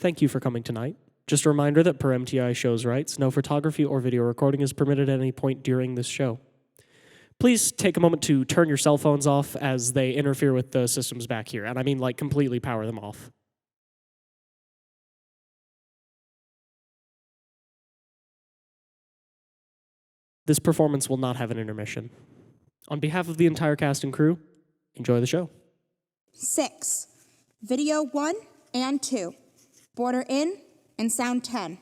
Thank you for coming tonight. Just a reminder that per MTI show's rights, no photography or video recording is permitted at any point during this show. Please take a moment to turn your cell phones off as they interfere with the systems back here. And I mean, like, completely power them off. This performance will not have an intermission. On behalf of the entire cast and crew, enjoy the show. 6. Video 1 and 2. Border in and sound 10.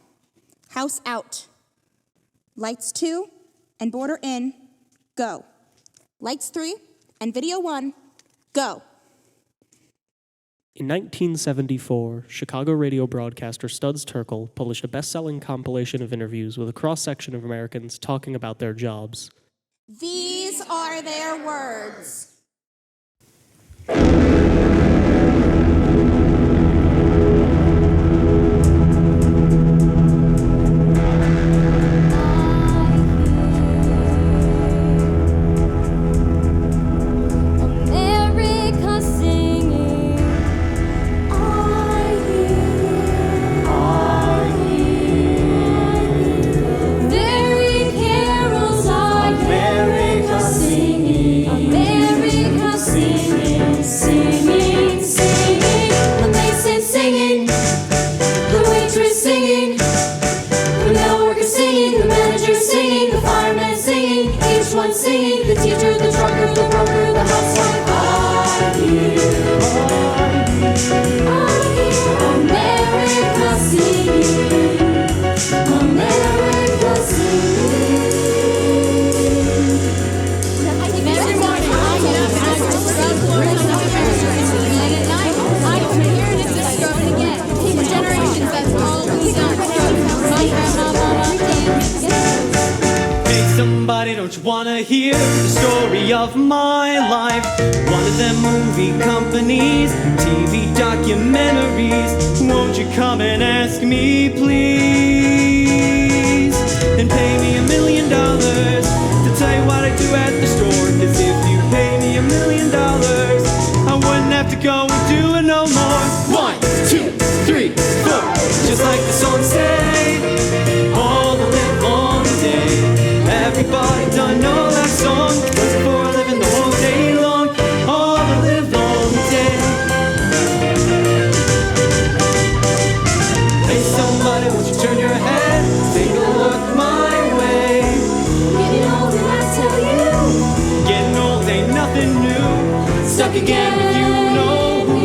House out. Lights 2 and border in, go. Lights 3 and video 1, go. In 1974, Chicago radio broadcaster Studs Terkel published a best-selling compilation of interviews with a cross-section of Americans talking about their jobs. These are their words. Singing, the teacher, the trucker, the broker, the housewife. I hear America singing, America singing. Every morning I get at night, I can hear it as it's growing again. For generations, that's all we've done. My grandma, mama, and hey, somebody, don't you wanna hear the story of my life? One of them movie companies, TV documentaries. Won't you come and ask me, please? And pay me $1 million to tell you what I do at the store. Cause if you pay me $1 million, I wouldn't have to go and do it no more. 1, 2, 3, 4. Just like the song say, all the live long day. Everybody done know that song. Working for a living the whole day long, all the live long day. Hey, somebody, won't you turn your head? Take a look my way. getting old and I tell you, Getting old ain't nothing new. Stuck again with you, know who?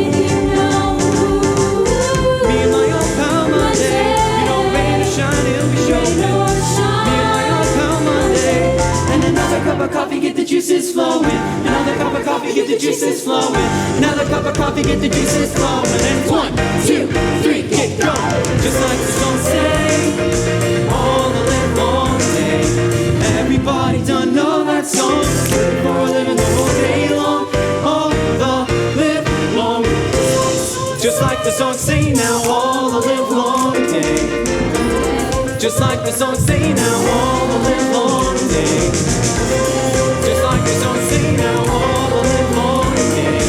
Me and my old pal Monday. You know, rain or shine, it'll be showing. Me and my old pal Monday. And another cup of coffee, get the juices flowing. Another cup of coffee, get the juices flowing. Another cup of coffee, get the juices flowing. And it's 1, 2, 3, get going. Just like the song say, all the live long day. Everybody done know that song. Living for a living the whole day long, all the live long. Just like the song say now, all the live long day. Just like the song say now, all the live long day. Just like the song say now, all the live long day.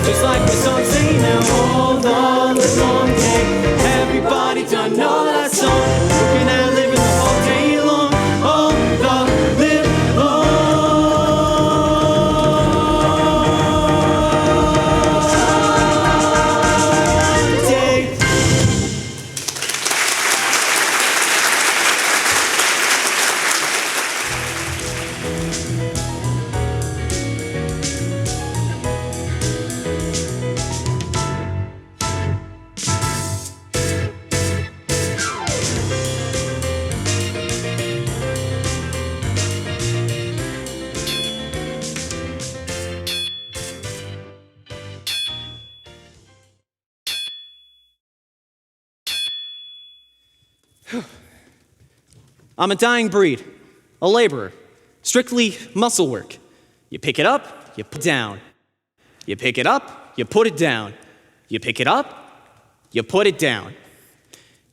Just like the song say now, all the live long day. Everybody done know that song. Looking at living the whole day long, all the live long day. I'm a dying breed, a laborer, strictly muscle work. You pick it up, you put it down. You pick it up, you put it down. You pick it up, you put it down.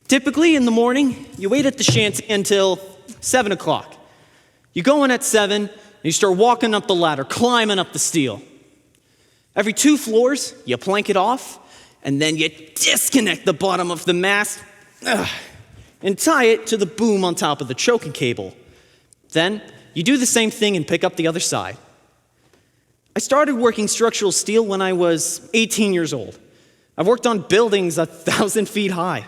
Typically in the morning, you wait at the shanty until 7 o'clock. You go in at 7, and you start walking up the ladder, climbing up the steel. Every 2 floors, you plank it off, and then you disconnect the bottom of the mast and tie it to the boom on top of the choking cable. Then you do the same thing and pick up the other side. I started working structural steel when I was 18 years old. I've worked on buildings 1,000 feet high.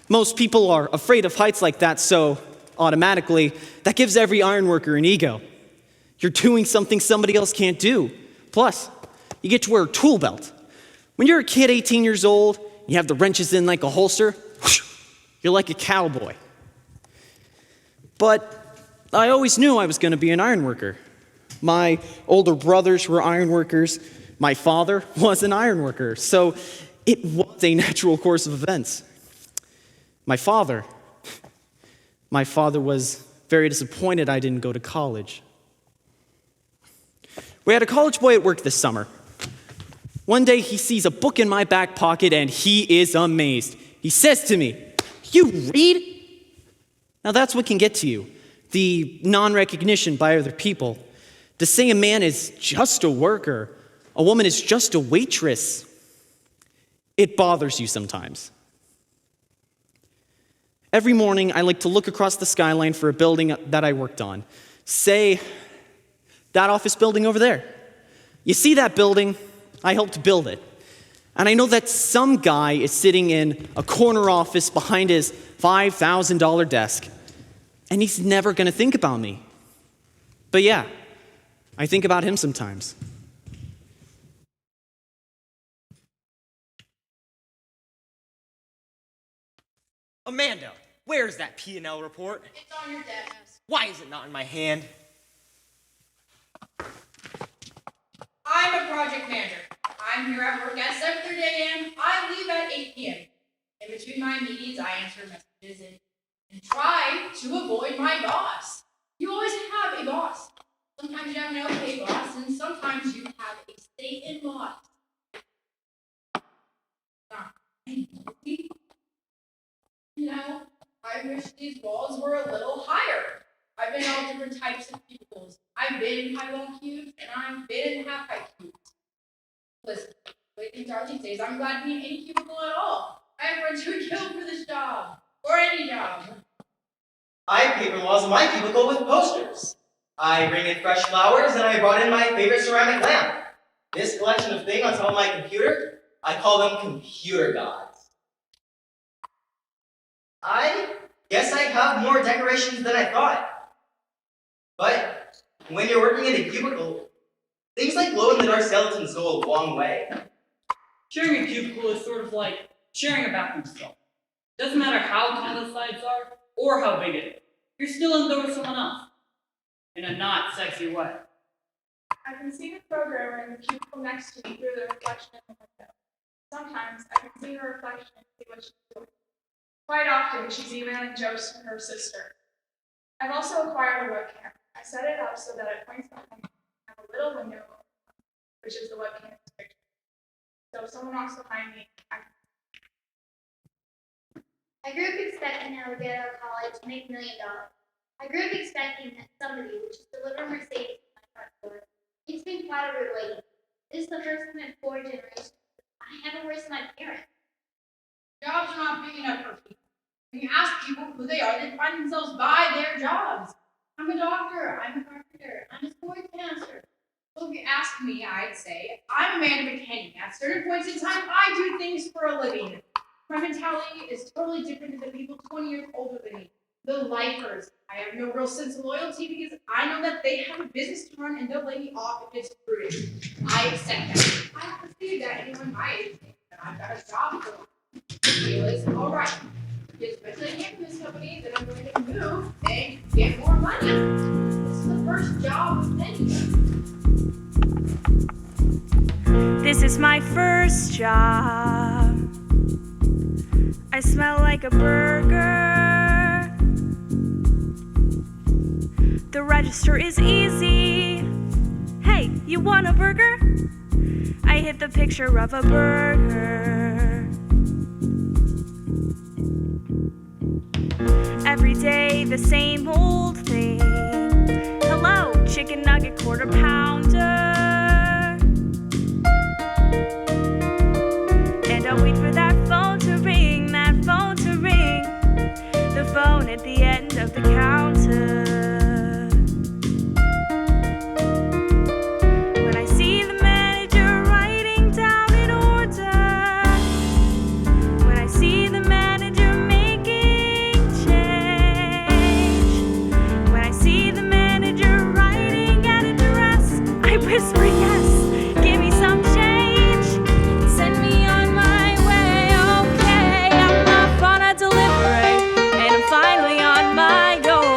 Most people are afraid of heights like that, so automatically, that gives every ironworker an ego. You're doing something somebody else can't do. Plus, you get to wear a tool belt. When you're a kid 18 years old, you have the wrenches in like a holster, you're like a cowboy. But I always knew I was going to be an ironworker. My older brothers were ironworkers. My father was an ironworker. So it was a natural course of events. My father was very disappointed I didn't go to college. We had a college boy at work this summer. One day he sees a book in my back pocket and he is amazed. He says to me, "You read?" Now that's what can get to you, the non-recognition by other people. To say a man is just a worker, a woman is just a waitress, it bothers you sometimes. Every morning, I like to look across the skyline for a building that I worked on. Say, that office building over there. You see that building? I helped build it. And I know that some guy is sitting in a corner office behind his $5,000 desk, and he's never going to think about me. But yeah, I think about him sometimes. Amanda, where is that P&L report? It's on your desk. Why is it not in my hand? I'm a project manager. I'm here at work at 7:30 a.m. I leave at 8 p.m. In between my meetings, I answer messages and try to avoid my boss. You always have a boss. Sometimes you have an okay boss, and sometimes you have a Satan boss. You know, I wish these walls were a little higher. I've been in all different types of cubicles. I've been in high-wall cubes, and I've been in half-height cubes. Listen, the way things are these days, I'm glad to be in any cubicle at all. I have friends who would kill for this job, or any job. I paint the walls of my cubicle with posters. I bring in fresh flowers, and I brought in my favorite ceramic lamp. This collection of things on top of my computer, I call them computer gods. I guess I have more decorations than I thought. But when you're working in a cubicle, things like glow-in-the-dark skeletons go a long way. Sharing a cubicle is sort of like sharing a bathroom stall. Doesn't matter how tall the sides are or how big it is. You're still in there with someone else. In a not sexy way. I can see the programmer in the cubicle next to me through the reflection in the window. Sometimes I can see her reflection and see what she's doing. Quite often, she's emailing jokes from her sister. I've also acquired a webcam. I set it up so that it points behind me and have a little window, which is the webcam's picture. So if someone walks behind me, I grew up expecting I would get out of college and make $1 million. I grew up expecting that somebody would just deliver Mercedes to my front door. It's been quite a rude awakening. This is the first time in 4 generations I haven't worse than my parents. Jobs are not big enough for people. When you ask people who they are, they find themselves by their jobs. I'm a doctor, I'm a carpenter, I'm a sport cancer. So if you ask me, I'd say, I'm Amanda McKinney. At certain points in time, I do things for a living. My mentality is totally different than the people 20 years older than me. The lifers. I have no real sense of loyalty because I know that they have a business to run and they'll lay me off if it's prudent. I accept that. I perceive that anyone my age thinks that I've got a job for them. The deal is, all right, especially in this company that I'm going to move and get more money. This is the first job of many. This is my first job. I smell like a burger. The register is easy. Hey, you want a burger? I hit the picture of a burger. Every day the same old thing. Hello, chicken nugget quarter pounder. And a waitress at the end of the counter. When I see the manager writing down an order, when I see the manager making change, when I see the manager writing an address, I whisper yes, give me some change, send me on my way, okay, I'm off on a delivery, and I'm finally on my own.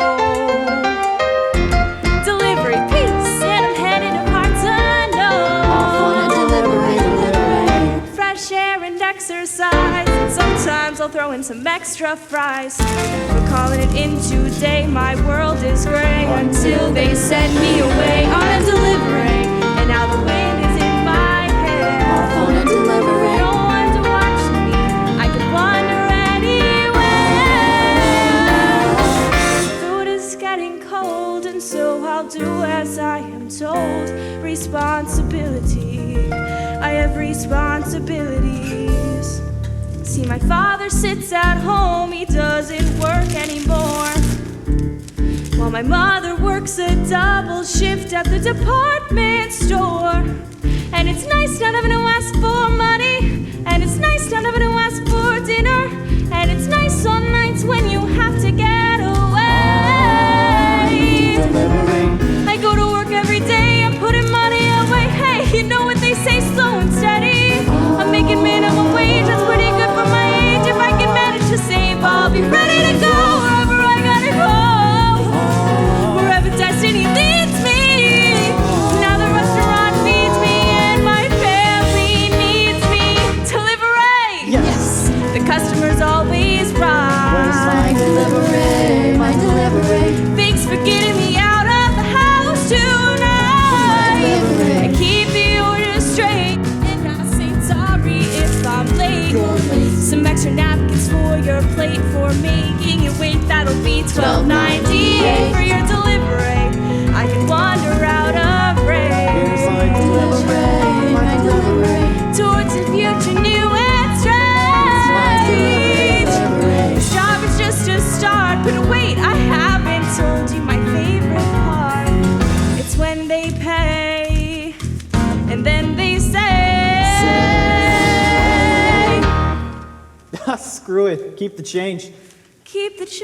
Delivery, peace, and I'm headed apart to know. Fresh air and exercise, and sometimes I'll throw in some extra fries. We're calling it in today, my world is gray, until they send me away on a delivery, and now the wind is in my hair. Off on a delivery, no one to watch me, I can wander anywhere. Food is getting cold, and so I'll do as I am told. Responsibility, I have responsibilities. See, my father sits at home, he doesn't work anymore, while my mother works a double shift at the department store. And it's nice not having to ask for money, and it's nice not having to ask for dinner, and it's nice on nights when you have to get away. I go to work every day, I'm putting money away. Hey, you know what they say, slow and steady. I'm making minimum wage, that's pretty good for my age. If I can manage to save, I'll be ready to go wherever I gotta go, wherever destiny leads me. Now the restaurant feeds me and my family needs me. Delivery! Yes. The customer's always right. My delivery, my delivery. Thanks for getting me out of the house tonight. I keep the order straight, and I say sorry if I'm late. Some extra napkins for your plate, for making you wait. That'll be $12.98 for your delivery. I can wander out of range. My delivery, my delivery. Towards a future new and strange. This job is just a start, but wait, I haven't told you my favorite part. It's when they pay, and then they say, Screw it. Keep the change. keep the change,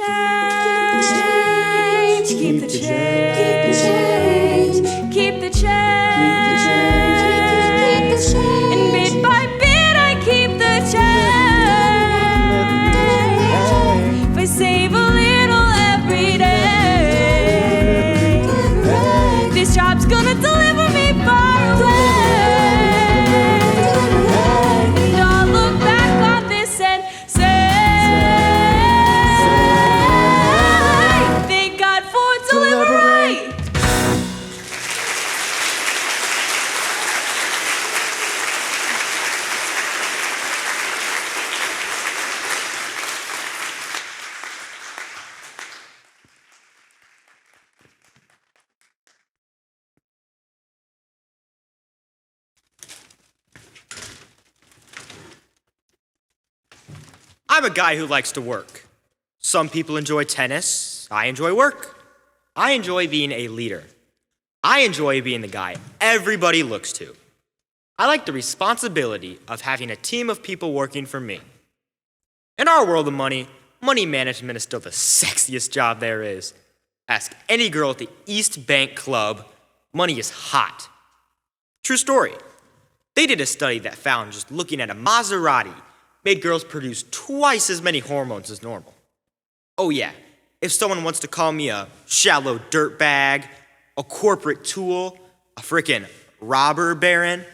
keep the change, keep the change, and bit by bit I keep the change. If I save a little every day, this job's gonna deliver me far away. And I'll look back on this and say, thank God for delivery. I'm a guy who likes to work. Some people enjoy tennis. I enjoy work. I enjoy being a leader. I enjoy being the guy everybody looks to. I like the responsibility of having a team of people working for me. In our world of money, money management is still the sexiest job there is. Ask any girl at the East Bank Club, money is hot. True story. They did a study that found just looking at a Maserati made girls produce twice as many hormones as normal. Oh yeah, if someone wants to call me a shallow dirtbag, a corporate tool, a frickin' robber baron,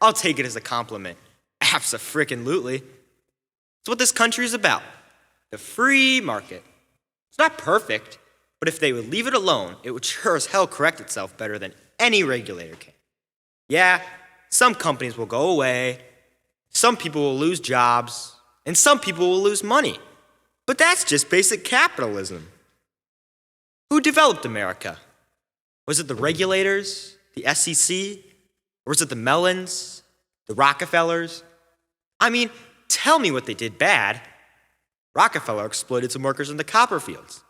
I'll take it as a compliment. Abso-frickin-lutely. It's what this country is about. The free market. It's not perfect, but if they would leave it alone, it would sure as hell correct itself better than any regulator can. Yeah, some companies will go away, some people will lose jobs, and some people will lose money. But that's just basic capitalism. Who developed America? Was it the regulators, the SEC, or was it the Mellons, the Rockefellers? I mean, tell me what they did bad. Rockefeller exploited some workers in the copper fields.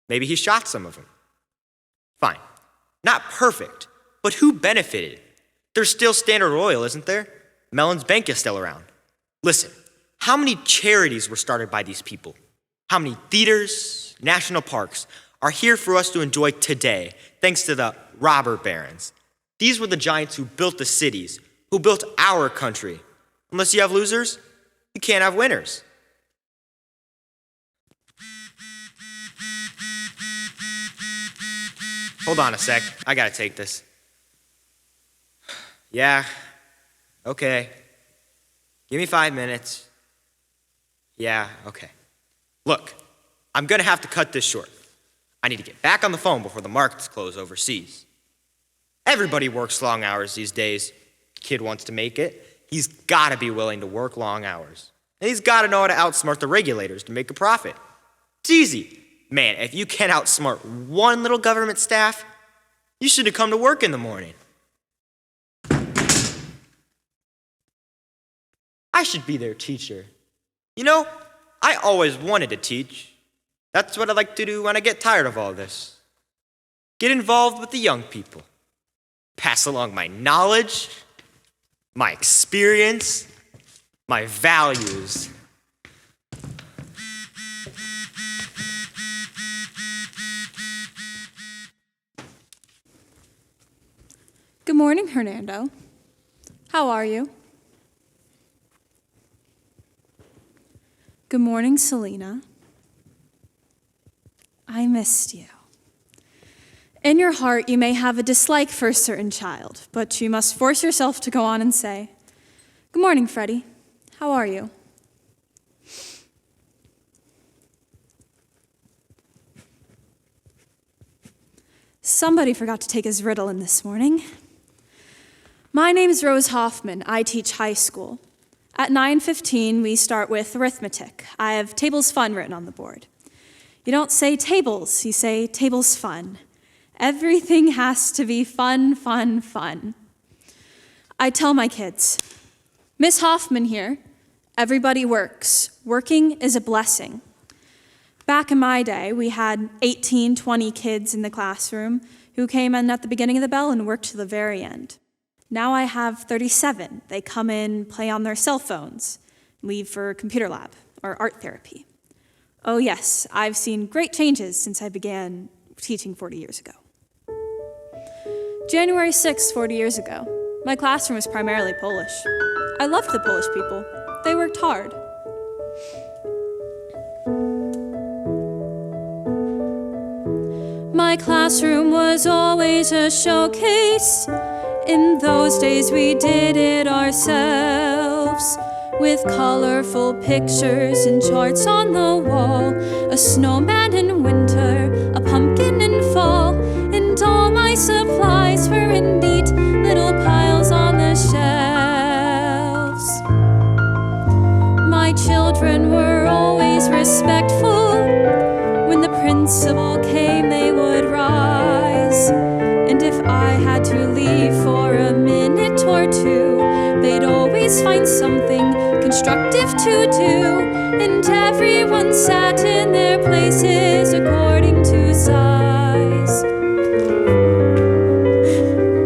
Maybe he shot some of them. Fine. Not perfect, but who benefited? There's still Standard Oil, isn't there? Mellon's Bank is still around. Listen, how many charities were started by these people? How many theaters, national parks are here for us to enjoy today, thanks to the robber barons? These were the giants who built the cities, who built our country. Unless you have losers, you can't have winners. Hold on a sec, I gotta take this. Yeah, okay. Give me 5 minutes. Yeah, okay. Look, I'm gonna have to cut this short. I need to get back on the phone before the markets close overseas. Everybody works long hours these days. Kid wants to make it, he's gotta be willing to work long hours. And he's gotta know how to outsmart the regulators to make a profit. It's easy. Man, if you can't outsmart one little government staff, you should have come to work in the morning. I should be their teacher. You know, I always wanted to teach. That's what I like to do when I get tired of all this. Get involved with the young people. Pass along my knowledge, my experience, my values. Good morning, Hernando. How are you? Good morning, Selena. I missed you. In your heart, you may have a dislike for a certain child, but you must force yourself to go on and say, "Good morning, Freddie. How are you?" Somebody forgot to take his Ritalin this morning. My name is Rose Hoffman. I teach high school. At 9:15, we start with arithmetic. I have tables fun written on the board. You don't say tables, you say tables fun. Everything has to be fun, fun, fun. I tell my kids, Miss Hoffman here, everybody works. Working is a blessing. Back in my day, we had 18, 20 kids in the classroom who came in at the beginning of the bell and worked to the very end. Now I have 37. They come in, play on their cell phones, leave for computer lab or art therapy. Oh yes, I've seen great changes since I began teaching 40 years ago. January 6th, 40 years ago, my classroom was primarily Polish. I loved the Polish people. They worked hard. My classroom was always a showcase. In those days we did it ourselves, with colorful pictures and charts on the wall, a snowman in winter, a pumpkin in fall, and all my supplies were in neat little piles on the shelves. My children were always respectful. When the principal came, they would rise. And if I had to leave for a minute or two, they'd always find something constructive to do. And everyone sat in their places according to size.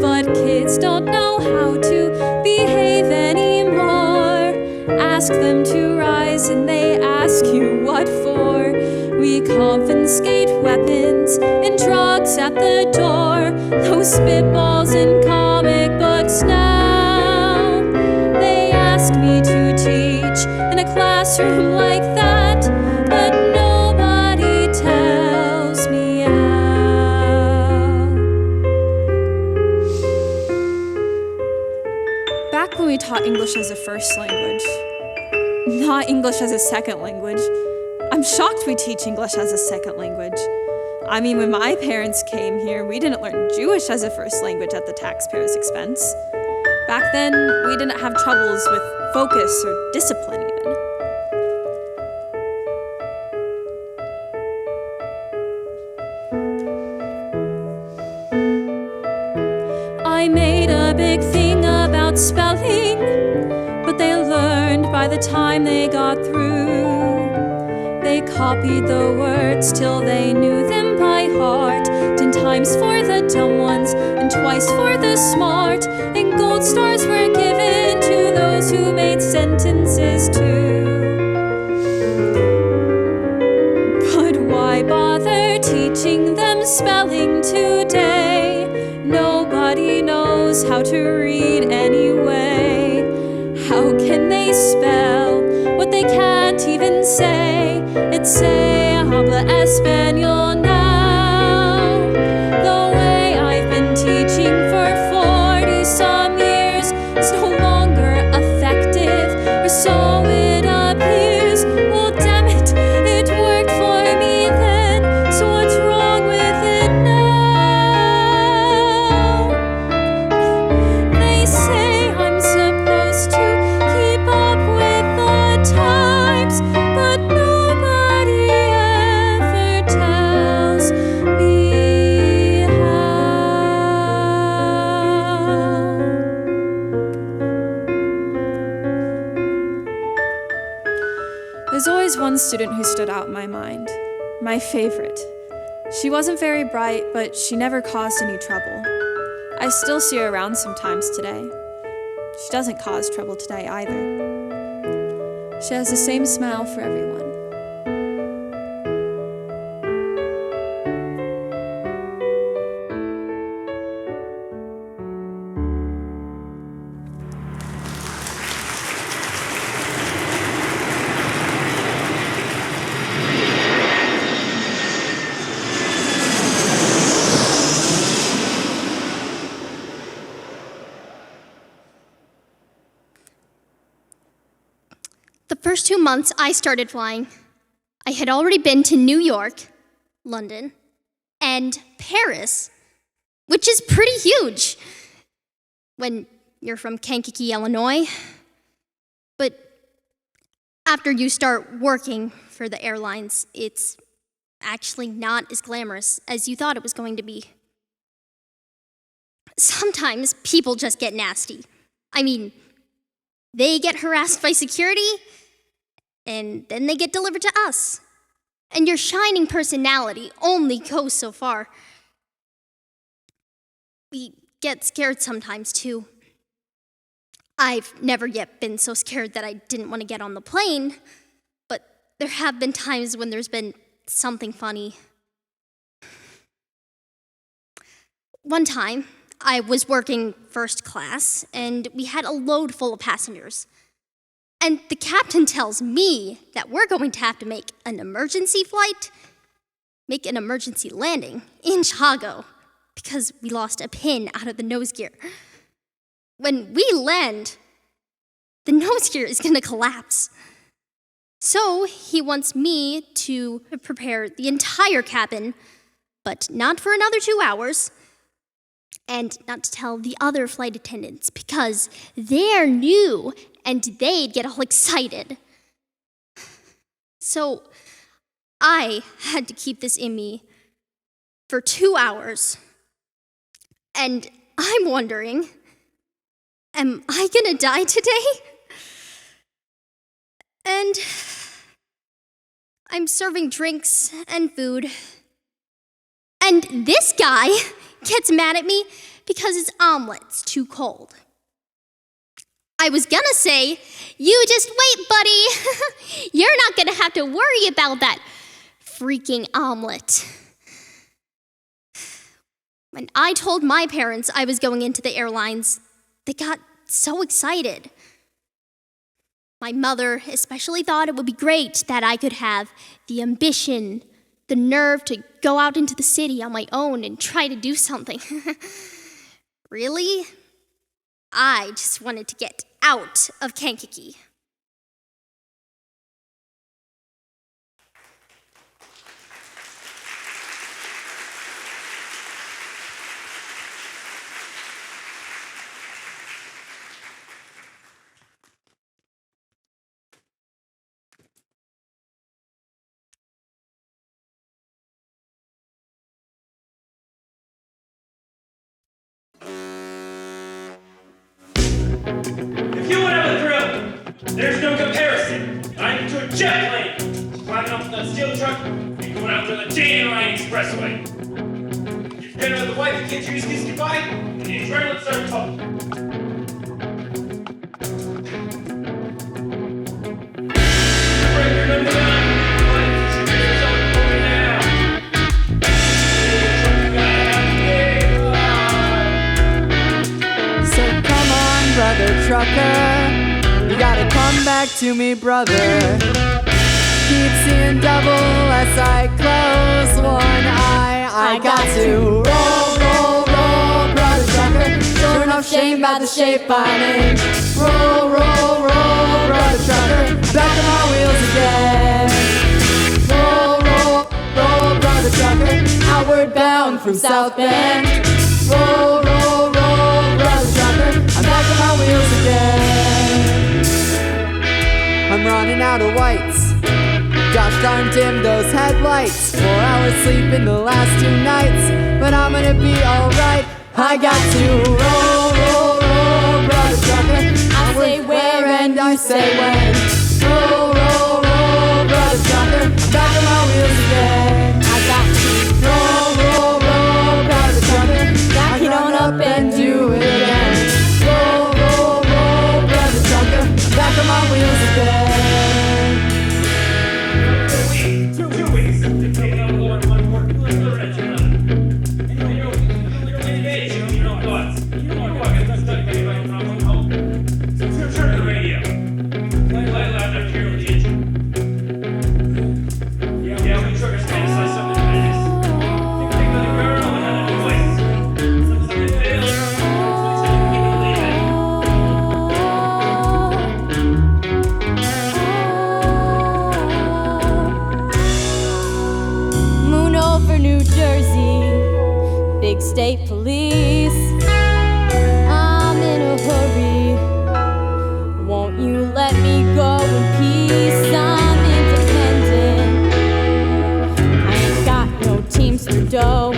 But kids don't know how to behave anymore. Ask them to rise and they ask you what for. We confiscate weapons and drugs at the door. Those spitballs in comic books now. They ask me to teach in a classroom like that, but nobody tells me how. Back when we taught English as a first language, not English as a second language, I'm shocked we teach English as a second language. I mean, when my parents came here, we didn't learn Jewish as a first language at the taxpayer's expense. Back then, we didn't have troubles with focus or discipline even. I made a big thing about spelling, but they learned by the time they got through. They they copied the words till they knew them by heart. 10 times for the dumb ones and twice for the smart. And gold stars were given to those who made sentences too. But why bother teaching them spelling today? Nobody knows how to read anyway. How can they spell what they can't even say? It's say habla español now. The way I've been teaching for 40 some years is no longer effective, or so it appears. Well, damn it, it worked for me then, so what's wrong with it now? They say I'm supposed to keep up with the times, but nobody ever tells me how. There's always one student who stood out in my mind, my favorite. She wasn't very bright, but she never caused any trouble. I still see her around sometimes today. She doesn't cause trouble today either. She has the same smile for everyone. The first 2 months I started flying, I had already been to New York, London, and Paris, which is pretty huge when you're from Kankakee, Illinois. But after you start working for the airlines, it's actually not as glamorous as you thought it was going to be. Sometimes people just get nasty. I mean, they get harassed by security, and then they get delivered to us. And your shining personality only goes so far. We get scared sometimes, too. I've never yet been so scared that I didn't want to get on the plane, but there have been times when there's been something funny. One time, I was working first class, and we had a load full of passengers. And the captain tells me that we're going to have to make an emergency flight, make an emergency landing in Chicago, because we lost a pin out of the nose gear. When we land, the nose gear is going to collapse. So he wants me to prepare the entire cabin, but not for another 2 hours, and not to tell the other flight attendants because they're new and they'd get all excited. So I had to keep this in me for 2 hours. And I'm wondering, am I gonna die today? And I'm serving drinks and food. And this guy gets mad at me because his omelet's too cold. I was gonna say, you just wait, buddy. You're not gonna have to worry about that freaking omelet. When I told my parents I was going into the airlines, they got so excited. My mother especially thought it would be great that I could have the ambition, the nerve to go out into the city on my own and try to do something. Really? I just wanted to get out of Kankakee. If you want to have a thrill, there's no comparison. Not even to a jet plane. Climbing off the steel truck and going out to the Dan Ryan Expressway. You're together with the wife and kids, you just kiss goodbye, and the adrenaline starts pumping. Breaker number 9, lights should be yourself going now. So come on, brother trucker, you gotta come back to me, brother. Keep seeing double as I close one eye. I got to roll, brother trucker. Sure enough, shame by the shape I'm in. Roll, brother trucker. Back on my wheels again. Roll, brother trucker. Outward bound from South Bend. Roll, brother trucker. I'm back on my wheels again. I'm running out of whites. Gosh darn dim those headlights. 4 hours sleep in the last 2 nights, but I'm gonna be alright. I got to roll, brother trucker. I say where and I say when. Roll, brother trucker. I'm back on my wheels again. I got to roll, brother trucker. Back it on up and do it again. Roll, brother trucker. I'm back on my wheels again. 2 weeks. Taking out one more. Anyway, you're engaged. You know thoughts. You know what fucking stuck me when I'm home. So turn the radio. Play loud enough to hear what the engine. Yeah, we truckers fantasize something like this. Think of the girl and another voice. Something fails. Something keep believing. Moon over New Jersey, big state police. I'm in a hurry. Won't you let me go in peace? I'm independent. I ain't got no Teamster dough.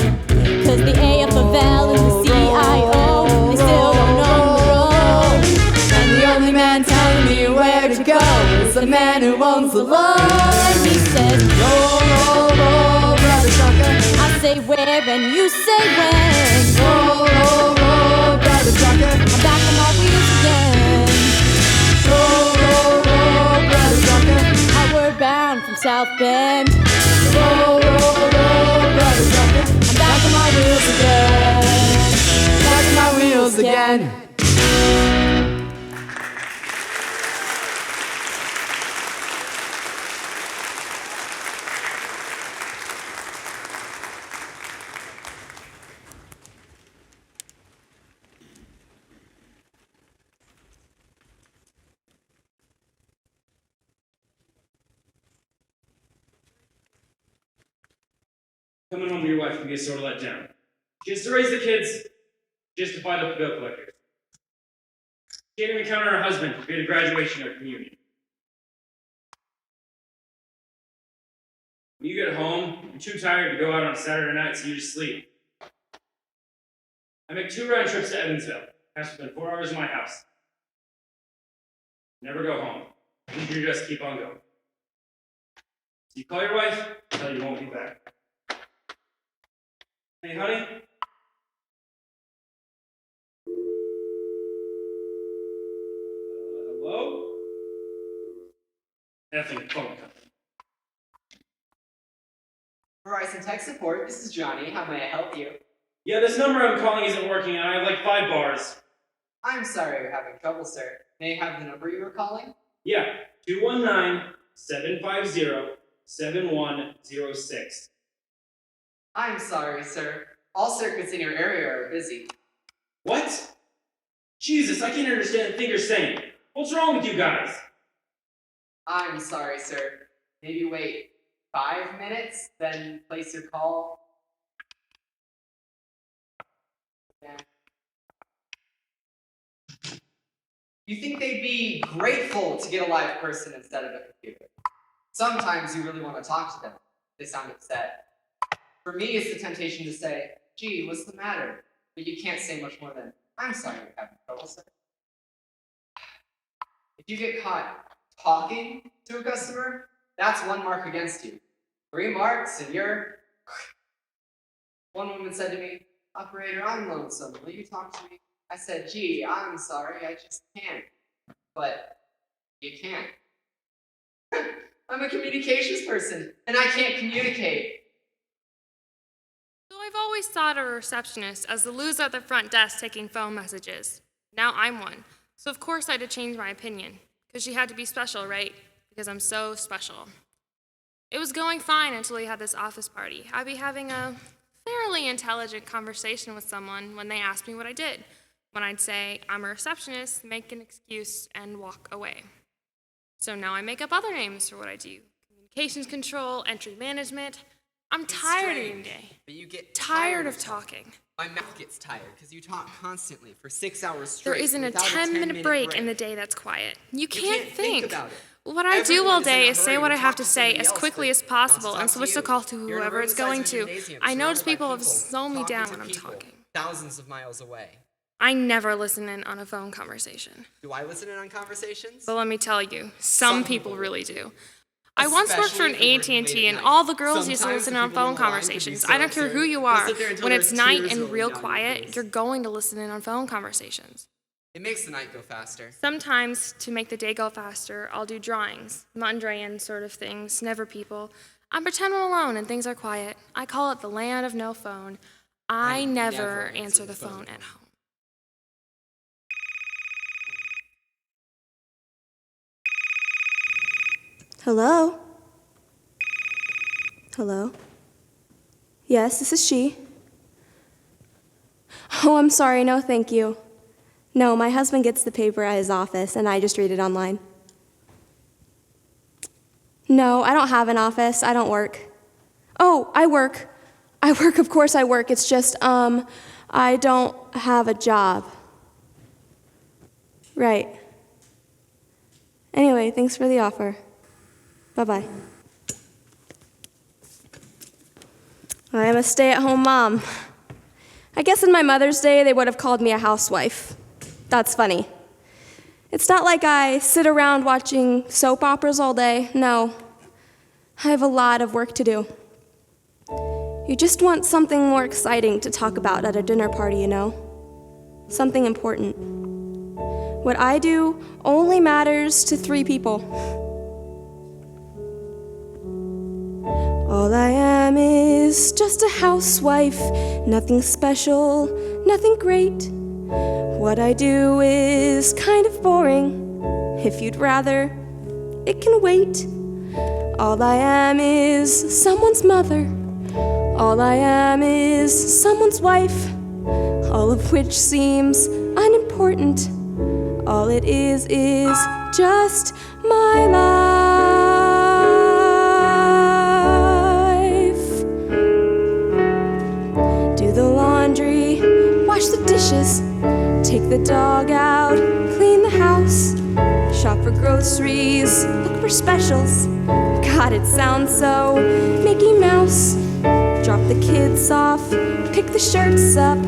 Cause the AFL and the CIO, they still don't own the road. And the only man telling me where to go is the man who owns the line. He says, Roll, brother trucker. I say where and you say when. Roll, brother trucker. I'm back on my wheels again. Roll, brother trucker. Outward bound from South Bend. Roll, brother trucker. I'm back on my wheels again. Back on my wheels again. Coming home to your wife can be a sort of let down. She has to raise the kids, she has to find up the bill collectors. She didn't even encounter her husband to be at a graduation or communion. When you get home, you're too tired to go out on a Saturday night, so you just sleep. I make 2 round trips to Evansville. I have to spend 4 hours in my house. Never go home. You just keep on going. So you call your wife, tell her you won't be back. Hey, honey? Hello? Effing phone company. Verizon Tech Support, this is Johnny. How may I help you? Yeah, this number I'm calling isn't working, and I have like 5 bars. I'm sorry you're having trouble, sir. May I have the number you were calling? Yeah, 219-750-7106. I'm sorry, sir. All circuits in your area are busy. What? Jesus, I can't understand a thing you're saying. What's wrong with you guys? I'm sorry, sir. Maybe wait 5 minutes, then place your call. Yeah. You think they'd be grateful to get a live person instead of a computer? Sometimes you really want to talk to them. They sound upset. For me, it's the temptation to say, gee, what's the matter? But you can't say much more than, I'm sorry you're having trouble, sir. If you get caught talking to a customer, That's 1 mark against you. 3 marks and you're... One woman said to me, "Operator, I'm lonesome. Will you talk to me?" I said, "Gee, I'm sorry, I just can't." But you can't. I'm a communications person, and I can't communicate. So I've always thought of a receptionist as the loser at the front desk taking phone messages. Now I'm one. So of course I had to change my opinion. Because she had to be special, right? Because I'm so special. It was going fine until we had this office party. I'd be having a fairly intelligent conversation with someone when they asked me what I did. When I'd say, "I'm a receptionist," make an excuse, and walk away. So now I make up other names for what I do. Communications control, entry management. I'm tired of the day. But you get Tired of talking. My mouth gets tired because you talk constantly for 6 hours straight. There isn't a without 10-minute break break in the day that's quiet. You can't can't think think. about it. What I do Everyone all is in day a is say hurry what to I have talk to to say somebody as else, quickly but as not possible to and talk to switch the you. call to You're in a whoever it's room-sized going to. gymnasium I notice surrounded by people have people, slowed me talking down to when I'm people talking. Thousands of miles away. I never listen in on a phone conversation. Do I listen in on conversations? But let me tell you, some people really do. I Especially once worked for an if you're working AT&T late at and night. all the girls used to Sometimes listen the in on people on phone the line can be conversations. so I don't care who absurd. you They'll are. sit there until When it's there's night tears and rolling real down your quiet, face. you're going to listen in on phone conversations. It makes the night go faster. Sometimes, to make the day go faster, I'll do drawings, mundane sort of things, never people. I pretend I'm alone and things are quiet. I call it the land of no phone. I never answer the phone at home. Hello? Hello? Yes, this is she. Oh, I'm sorry, no thank you. No, my husband gets the paper at his office, and I just read it online. No, I don't have an office. I don't work. Oh, I work. Of course I work. It's just, I don't have a job. Right. Anyway, thanks for the offer. Bye-bye. I am a stay-at-home mom. I guess in my Mother's Day, they would have called me a housewife. That's funny. It's not like I sit around watching soap operas all day. No. I have a lot of work to do. You just want something more exciting to talk about at a dinner party, you know? Something important. What I do only matters to 3 people. All I am is just a housewife, nothing special, nothing great. What I do is kind of boring. If you'd rather, it can wait. All I am is someone's mother. All I am is someone's wife. All of which seems unimportant. All it is just my life. Do the laundry, wash the dishes, take the dog out, clean the house, shop for groceries, look for specials. God, it sounds so Mickey Mouse. Drop the kids off, pick the shirts up,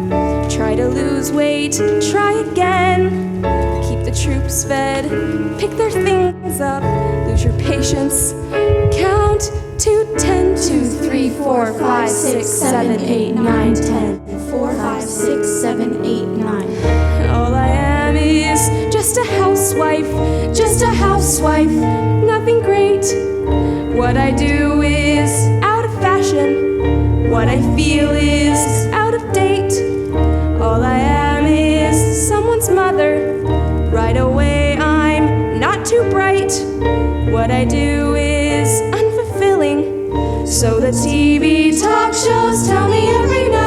try to lose weight, try again. Keep the troops fed, pick their things up, lose your patience, count to 10. 2, 3, 4, 5, 6, 7, 8, 9, 10. 4, 5, 6, 7, 8, 9. All I am is just a housewife, nothing great. What I do is out of fashion. What I feel is out of date. All I am is someone's mother. Right away I'm not too bright. What I do is unfulfilling. So the TV talk shows tell me every night.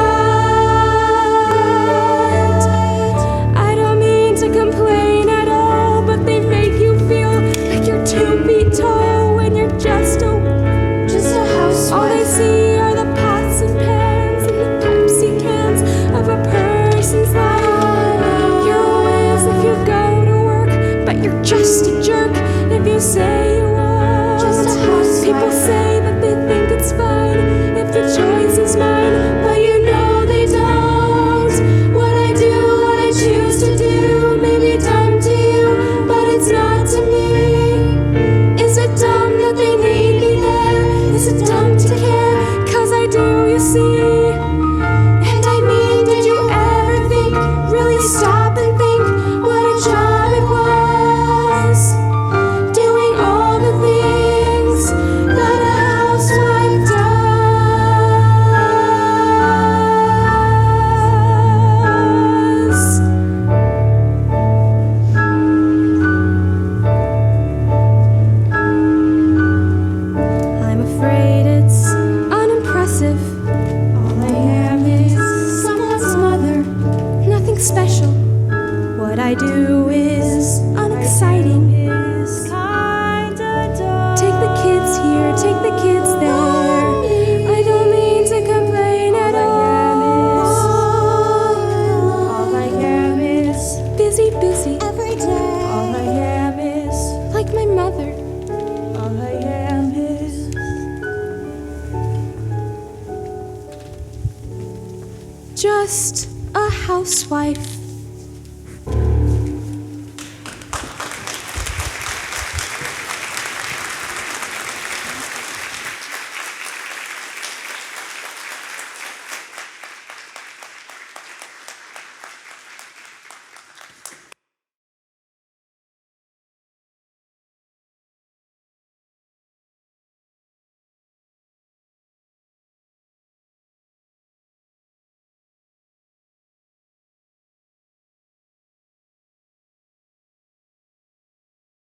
I don't mean to complain at all, but they make you feel like you're 2 feet tall when you're just a housewife. All they see are the pots and pans and the Pepsi cans of a person's life. You're a whiz if you go to work, but you're just a jerk if you say you are. Just a housewife. People say that they think it's fine if the choice is mine, but you know they don't. What I do, what I choose to do, may be dumb to you, but it's not to me. Is it dumb that they need dumb to care, 'cause I do, you see. And I mean, did you ever think, really stop and think what a job it was? Doing all the things that a housewife does. I'm afraid it's unimpressive. All I am is someone's mother, nothing special. What I do is unexciting. Take the kids here, take the kids there. I don't mean to complain at all. All I am is busy, busy every day. All I am is like my mother. All I am is just a housewife.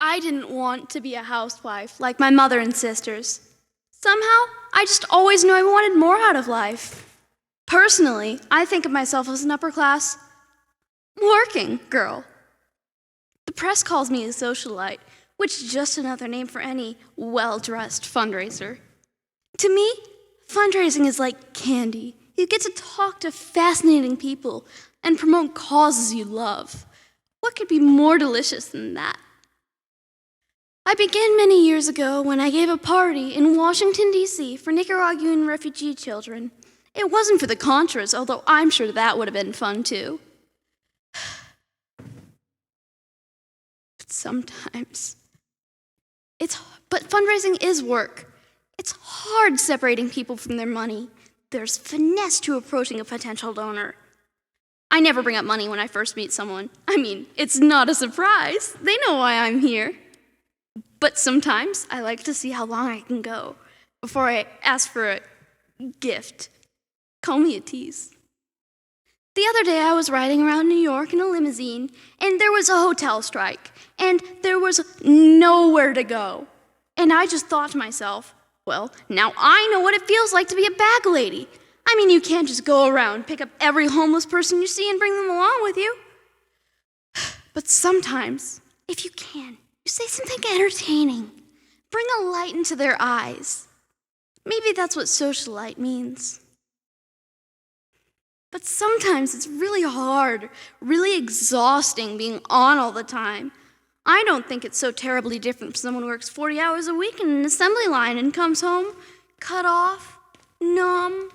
I didn't want to be a housewife like my mother and sisters. Somehow, I just always knew I wanted more out of life. Personally, I think of myself as an upper-class working girl. The press calls me a socialite, which is just another name for any well-dressed fundraiser. To me, fundraising is like candy. You get to talk to fascinating people and promote causes you love. What could be more delicious than that? I began many years ago when I gave a party in Washington, D.C. for Nicaraguan refugee children. It wasn't for the Contras, although I'm sure that would have been fun too. But sometimes, but fundraising is work. It's hard separating people from their money. There's finesse to approaching a potential donor. I never bring up money when I first meet someone. I mean, it's not a surprise. They know why I'm here. But sometimes I like to see how long I can go before I ask for a gift. Call me a tease. The other day I was riding around New York in a limousine, and there was a hotel strike, and there was nowhere to go. And I just thought to myself, well, now I know what it feels like to be a bag lady. I mean, you can't just go around, pick up every homeless person you see and bring them along with you. But sometimes, if you can, you say something entertaining. Bring a light into their eyes. Maybe that's what socialite means. But sometimes it's really hard, really exhausting being on all the time. I don't think it's so terribly different from someone who works 40 hours a week in an assembly line and comes home cut off, numb.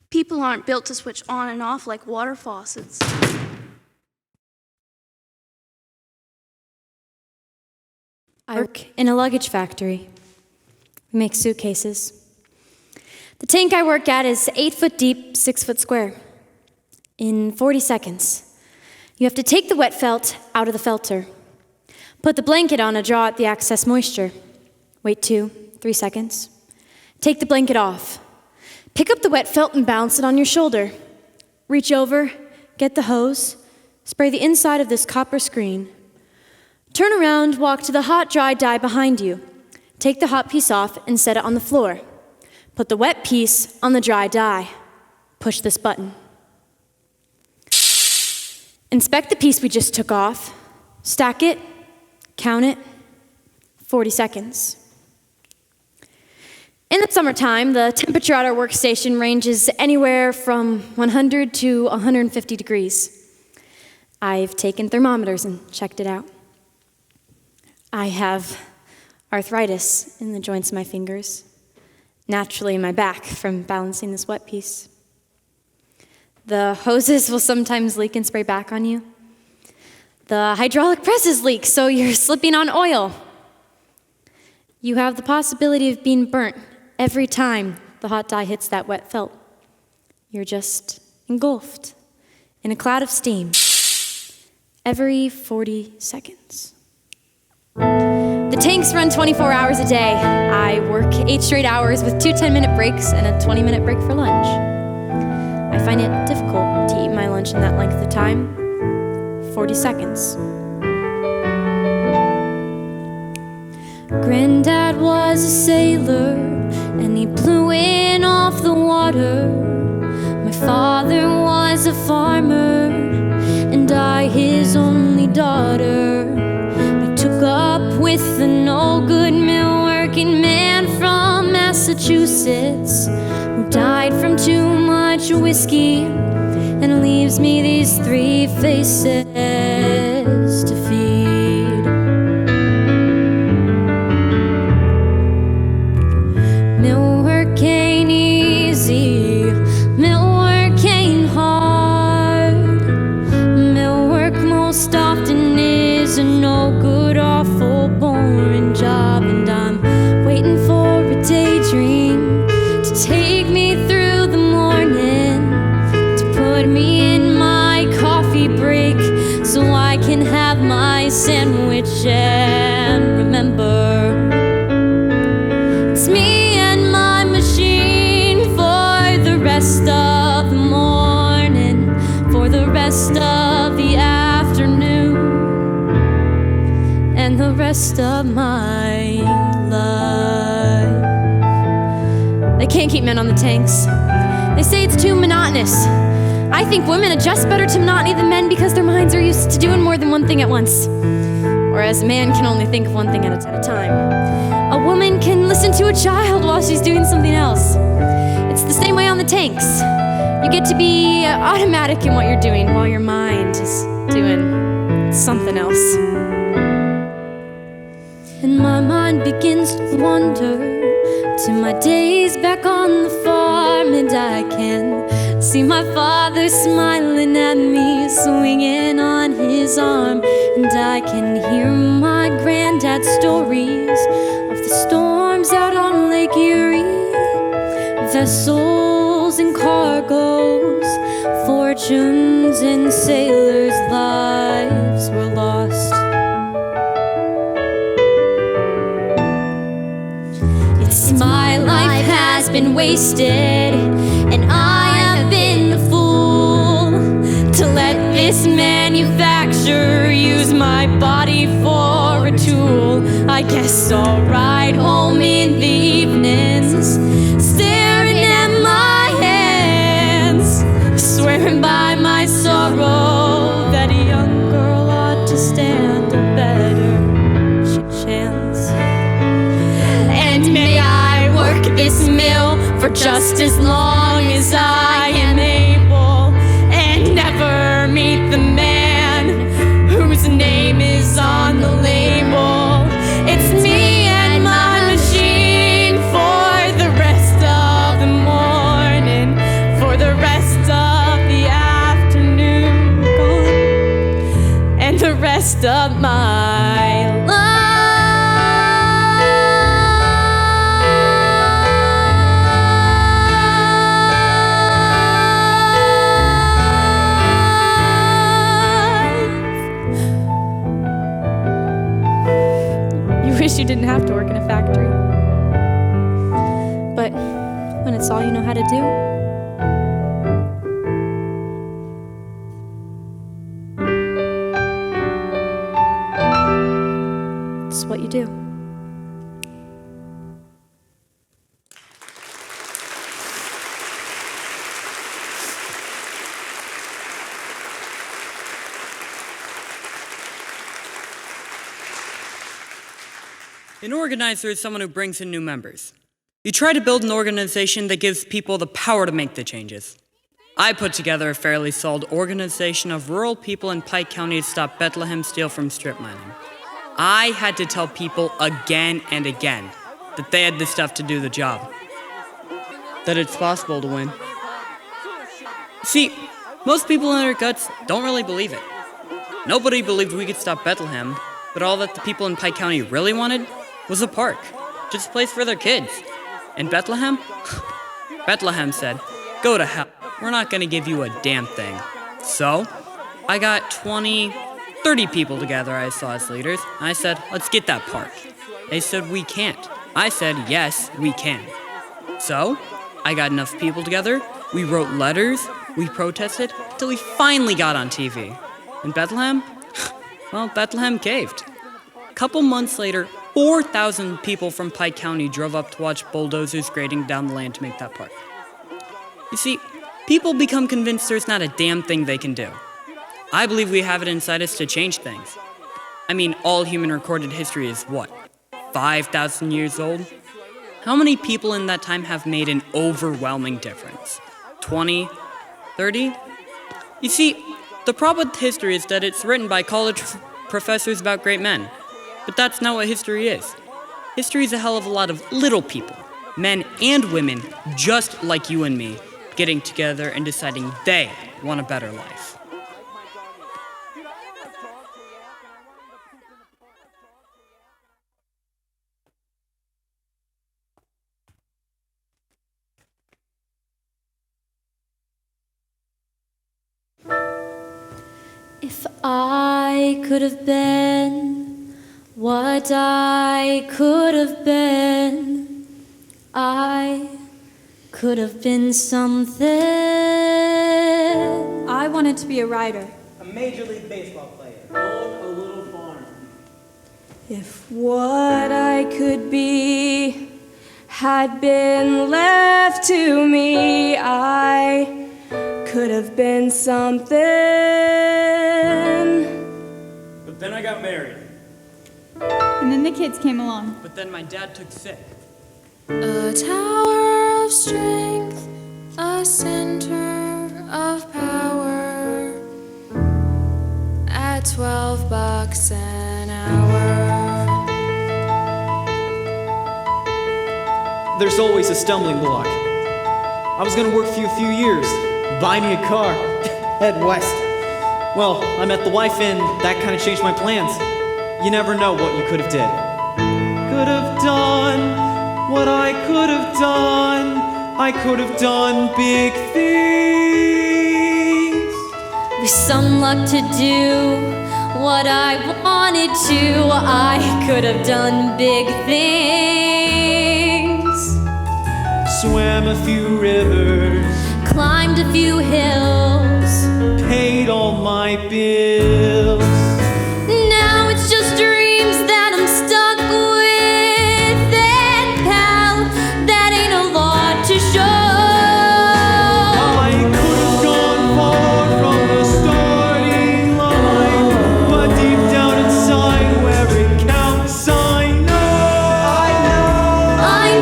People aren't built to switch on and off like water faucets. I work in a luggage factory. We make suitcases. The tank I work at is 8 foot deep, 6 foot square. In 40 seconds, you have to take the wet felt out of the felter, put the blanket on to draw out the excess moisture, wait 2-3 seconds, take the blanket off, pick up the wet felt and balance it on your shoulder, reach over, get the hose, spray the inside of this copper screen, turn around, walk to the hot, dry dye behind you. Take the hot piece off and set it on the floor. Put the wet piece on the dry dye. Push this button. Inspect the piece we just took off. Stack it. Count it. 40 seconds. In the summertime, the temperature at our workstation ranges anywhere from 100 to 150 degrees. I've taken thermometers and checked it out. I have arthritis in the joints of my fingers, naturally in my back from balancing this wet piece. The hoses will sometimes leak and spray back on you. The hydraulic presses leak, so you're slipping on oil. You have the possibility of being burnt every time the hot dye hits that wet felt. You're just engulfed in a cloud of steam every 40 seconds. The tanks run 24 hours a day. I work 8 straight hours with 2 10-minute breaks and a 20-minute break for lunch. I find it difficult to eat my lunch in that length of time. 40 seconds. Granddad was a sailor, and he blew in off the water. My father was a farmer, and I his only daughter. I took up with a no-good mill-working man from Massachusetts who died from too much whiskey and leaves me these 3 faces to feed. Mill work ain't easy, mill work ain't hard. Mill work most often is a no good, awful, boring job, and I'm waiting for a daydream to take me through the morning, to put me in my coffee break so I can have my sandwich and remember it's me and my machine for the rest of the morning, for the rest of the afternoon, and the rest of my life. They can't keep men on the tanks. They say it's too monotonous. I think women adjust better to monotony than men because their minds are used to doing more than one thing at once. Whereas a man can only think of one thing at a time. A woman can listen to a child while she's doing something else. It's the same way on the tanks. You get to be automatic in what you're doing while your mind is doing something else. And my mind begins to wander to my days back on the farm, and I can see my father smiling at me, swinging on his arm, and I can hear my granddad's stories of the storms out on Lake Erie, vessels and cargoes, fortunes and sailors' lives were lost. It's my life has been wasted, and I have been the fool to let this manufacturer use my body for a tool. I guess I'll ride home in the evenings, staring at my hands, swearing by my sorrow that a young girl ought to stand a better chance. And may I work this mill for just as long as I am able, and never meet the man whose name is on the label. It's me and my machine for the rest of the morning, for the rest of the afternoon, and the rest of my life. You didn't have to work in a factory. But when it's all you know how to do, it's what you do. An organizer is someone who brings in new members. You try to build an organization that gives people the power to make the changes. I put together a fairly solid organization of rural people in Pike County to stop Bethlehem Steel from strip mining. I had to tell people again and again that they had the stuff to do the job, that it's possible to win. See, most people in their guts don't really believe it. Nobody believed we could stop Bethlehem, but all that the people in Pike County really wanted was a park. just a place for their kids. And Bethlehem? Bethlehem said, go to hell. We're not going to give you a damn thing. So, I got 20, 30 people together I saw as leaders. I said, let's get that park. They said, we can't. I said, yes, we can. So, I got enough people together, we wrote letters, we protested, till we finally got on TV. And Bethlehem? Well, Bethlehem caved. A couple months later, 4,000 people from Pike County drove up to watch bulldozers grading down the land to make that park. You see, people become convinced there's not a damn thing they can do. I believe we have it inside us to change things. I mean, all human recorded history is what, 5,000 years old? How many people in that time have made an overwhelming difference? 20? 30? You see, the problem with history is that it's written by college professors about great men. But that's not what history is. History is a hell of a lot of little people, men and women, just like you and me, getting together and deciding they want a better life. If I could have been what I could have been, I could have been something. I wanted to be a writer. A Major League Baseball player. Own a little farm. If what I could be had been left to me, I could have been something. But then I got married. And then the kids came along. But then my dad took sick. A tower of strength, a center of power, at $12 an hour. There's always a stumbling block. I was gonna work for you a few years, buy me a car, head west. Well, I met the wife and that kind of changed my plans. You never know what you could have did. Could have done what I could have done. I could have done big things. With some luck to do what I wanted to, I could have done big things. Swam a few rivers, Climbed a few hills. paid all my bills. Now it's just dreams that I'm stuck with, and pal, that ain't a lot to show. I could have gone far from the starting line, but deep down inside where it counts, I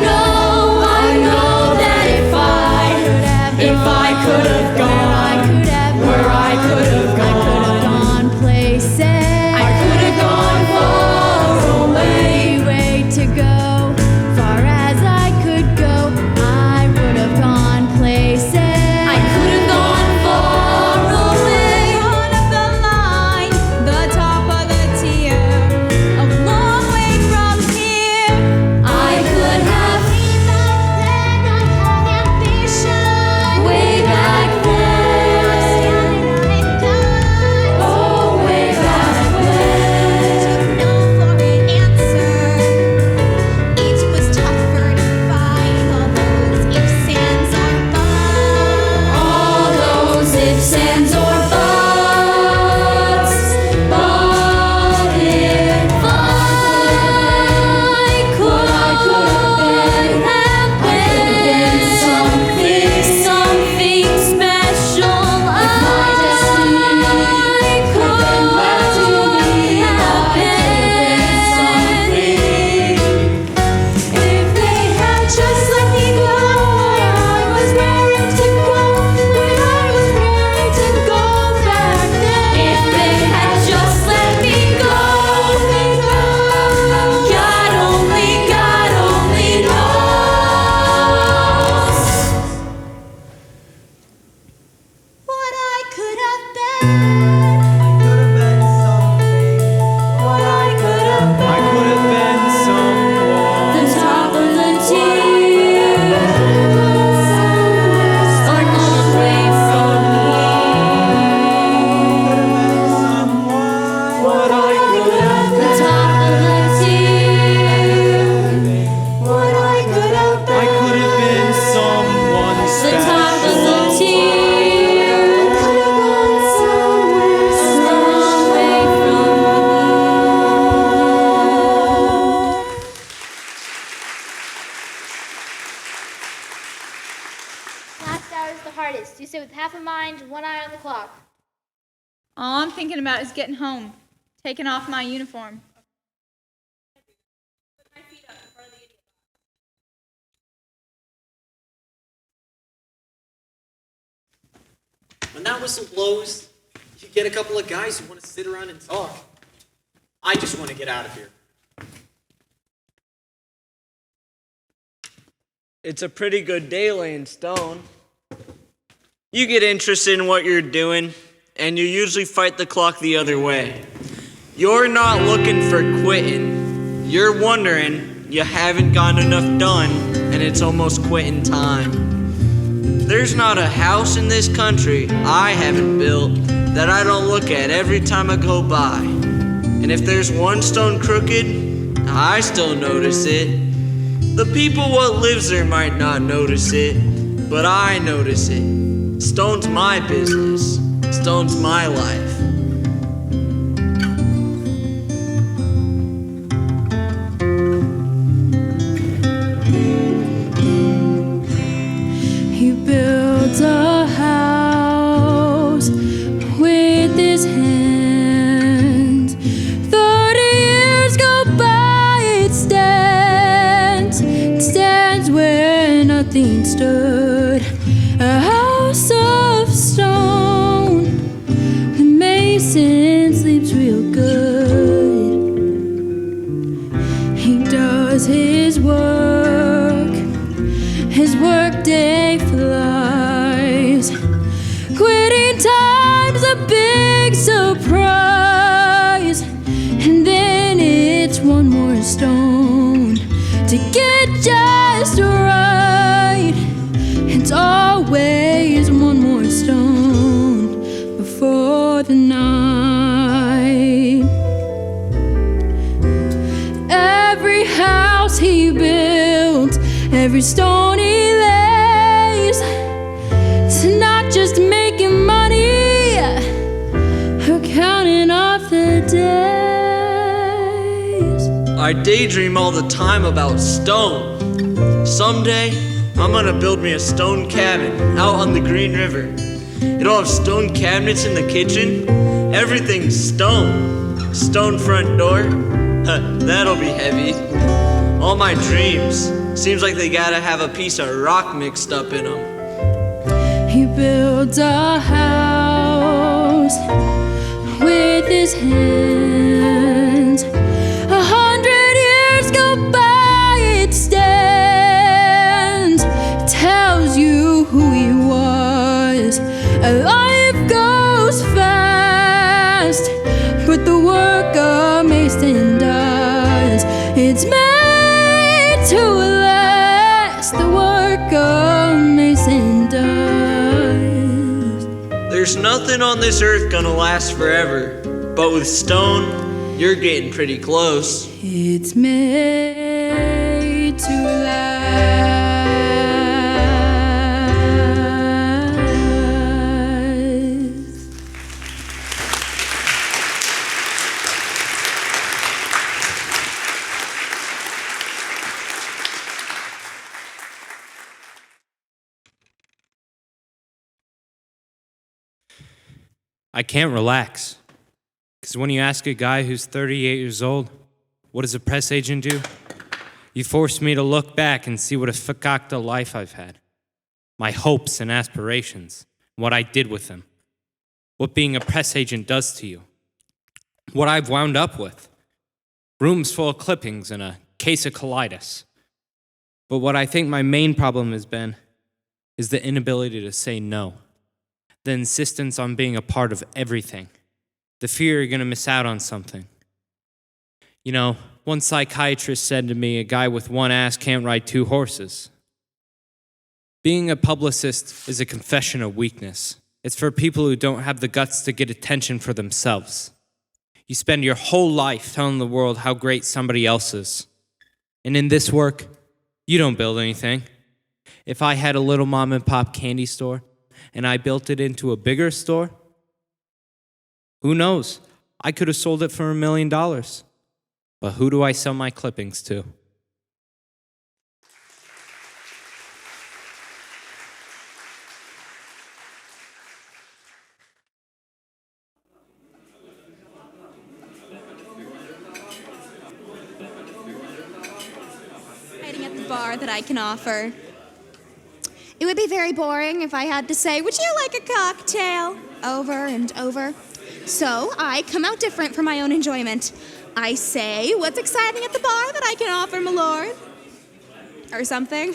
know that if I could have gone where I could have gone the hardest? You sit with half a mind, one eye on the clock. All I'm thinking about is getting home, taking off my uniform. When that whistle blows, you get a couple of guys who want to sit around and talk. I just want to get out of here. It's a pretty good day laying stone. You get interested in what you're doing, and you usually fight the clock the other way. You're not looking for quitting. You're wondering you haven't gotten enough done, and it's almost quitting time. There's not a house in this country I haven't built that I don't look at every time I go by. And if there's one stone crooked, I still notice it. The people what lives there might not notice it, but I notice it. Stone's my business. Stone's my life. He builds a house with his hands. 30 years go by, it stands where nothing stood. A house of stone. The mason sleeps real good. He does his work day flies. Quitting time's a big surprise. And then it's one more stone to get just right. It's always one more stone before the night. Every house he built, every stone he lays, it's not just making money or counting off the days. I daydream all the time about stone. Someday, I'm gonna build me a stone cabin out on the Green River. It'll have stone cabinets in the kitchen. Everything's stone. Stone front door. That'll be heavy. All my dreams, seems like they gotta have a piece of rock mixed up in them. He builds a house with his hands. 100 years go by, it stands. Tells you who he was. A life goes fast, but the work a mason does, it's made to last. The work a mason does. There's nothing on this earth gonna last forever, but with stone, you're getting pretty close. It's made to last. I can't relax. Because when you ask a guy who's 38 years old, what does a press agent do? You force me to look back and see what a fakakta life I've had. My hopes and aspirations, what I did with them. What being a press agent does to you. What I've wound up with. Rooms full of clippings and a case of colitis. But what I think my main problem has been is the inability to say no. The insistence on being a part of everything. The fear you're going to miss out on something. You know, one psychiatrist said to me, a guy with one ass can't ride two horses. Being a publicist is a confession of weakness. It's for people who don't have the guts to get attention for themselves. You spend your whole life telling the world how great somebody else is. And in this work, you don't build anything. If I had a little mom and pop candy store, and I built it into a bigger store, who knows? I could have sold it for $1 million. But who do I sell my clippings to? the bar that I can offer. It would be very boring if I had to say, "Would you like a cocktail?" over and over. So I come out different for my own enjoyment. I say, "What's exciting at the bar that I can offer, my lord?" Or something.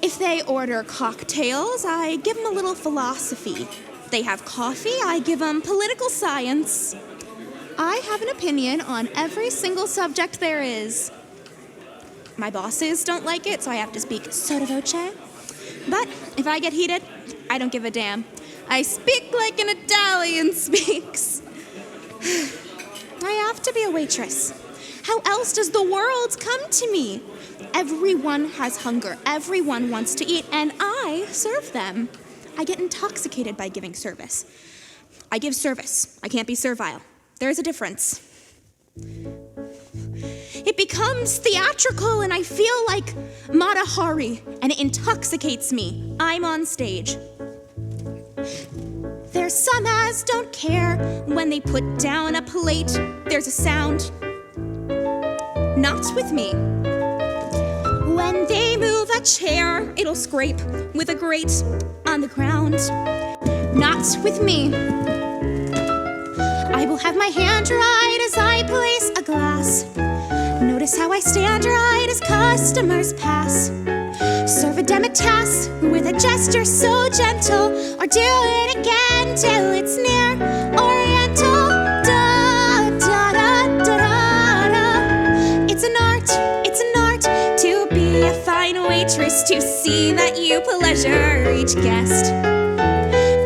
If they order cocktails, I give them a little philosophy. If they have coffee, I give them political science. I have an opinion on every single subject there is. My bosses don't like it, so I have to speak sotto voce. But if I get heated, I don't give a damn. I speak like an Italian speaks. I have to be a waitress. How else does the world come to me? Everyone has hunger. Everyone wants to eat, and I serve them. I get intoxicated by giving service. I give service. I can't be servile. There's a difference. It becomes theatrical, and I feel like Mata Hari, and it intoxicates me. I'm on stage. There's some as don't care when they put down a plate. There's a sound. Not with me. When they move a chair, it'll scrape with a grate on the ground. Not with me. I will have my hand right as I place a glass. Notice how I stand right as customers pass. Serve a demitasse with a gesture so gentle, or do it again till it's near Oriental. Da, da, da, da, da, da. It's an art to be a fine waitress, to see that you pleasure each guest.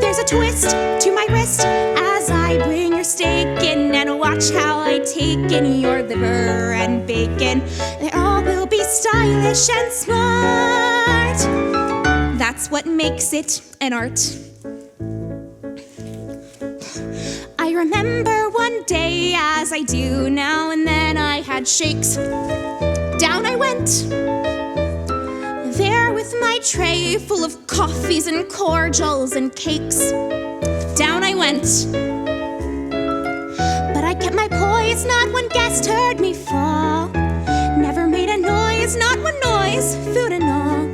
There's a twist to my wrist as I bring your steak in, and watch how I take in your liver and bacon. They all will be stylish and smart. That's what makes it an art. I remember one day, as I do now and then, I had shakes. Down I went, there with my tray full of coffees and cordials and cakes. Down I went, but I kept my poise, not one guest heard me fall. Never made a noise, not one noise, food and all.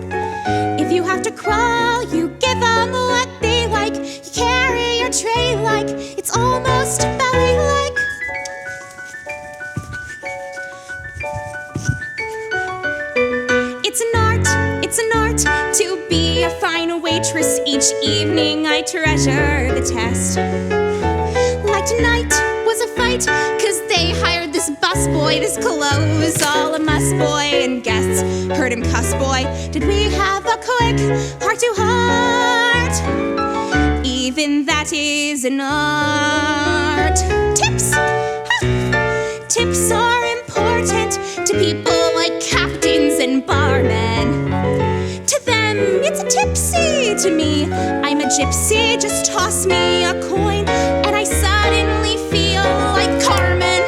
If you have to crawl, you give them what they like. You carry your tray like it's almost ballet-like. It's an art to be a fine waitress. Each evening I treasure the test. Like tonight was a fight, 'cause they hired this busboy, this clothes all a muss boy, and guests heard him cuss boy. Did we have a quick heart-to-heart? Even that is an art. Tips! Ha! Tips are important to people like captains and barmen. To them, it's a tipsy. To me, I'm a gypsy. Just toss me a coin, and I suddenly feel like Carmen.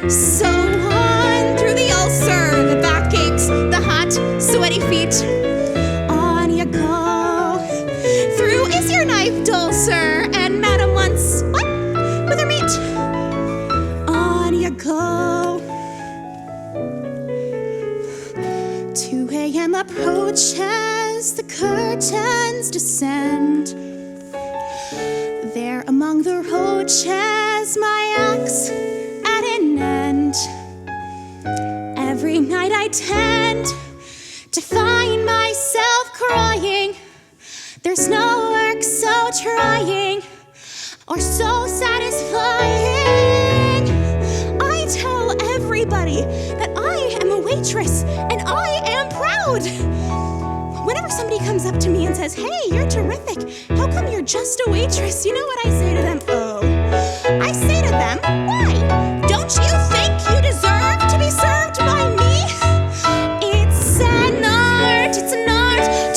So on through the ulcer, the backaches, the hot, sweaty feet. On you go. Through is your knife dull, sir, and madam wants what? With her meat. On you go. 2 a.m. approaches, the curtains descend. There among the roaches, my axe at an end. Every night I tend to find myself crying. There's no work so trying or so satisfying. I tell everybody that I am a waitress and I am proud. Whenever somebody comes up to me and says, "Hey, you're terrific. How come you're just a waitress?" You know what I say to them? Oh, I say to them, "Why? Don't you think you deserve to be served by me?" It's an art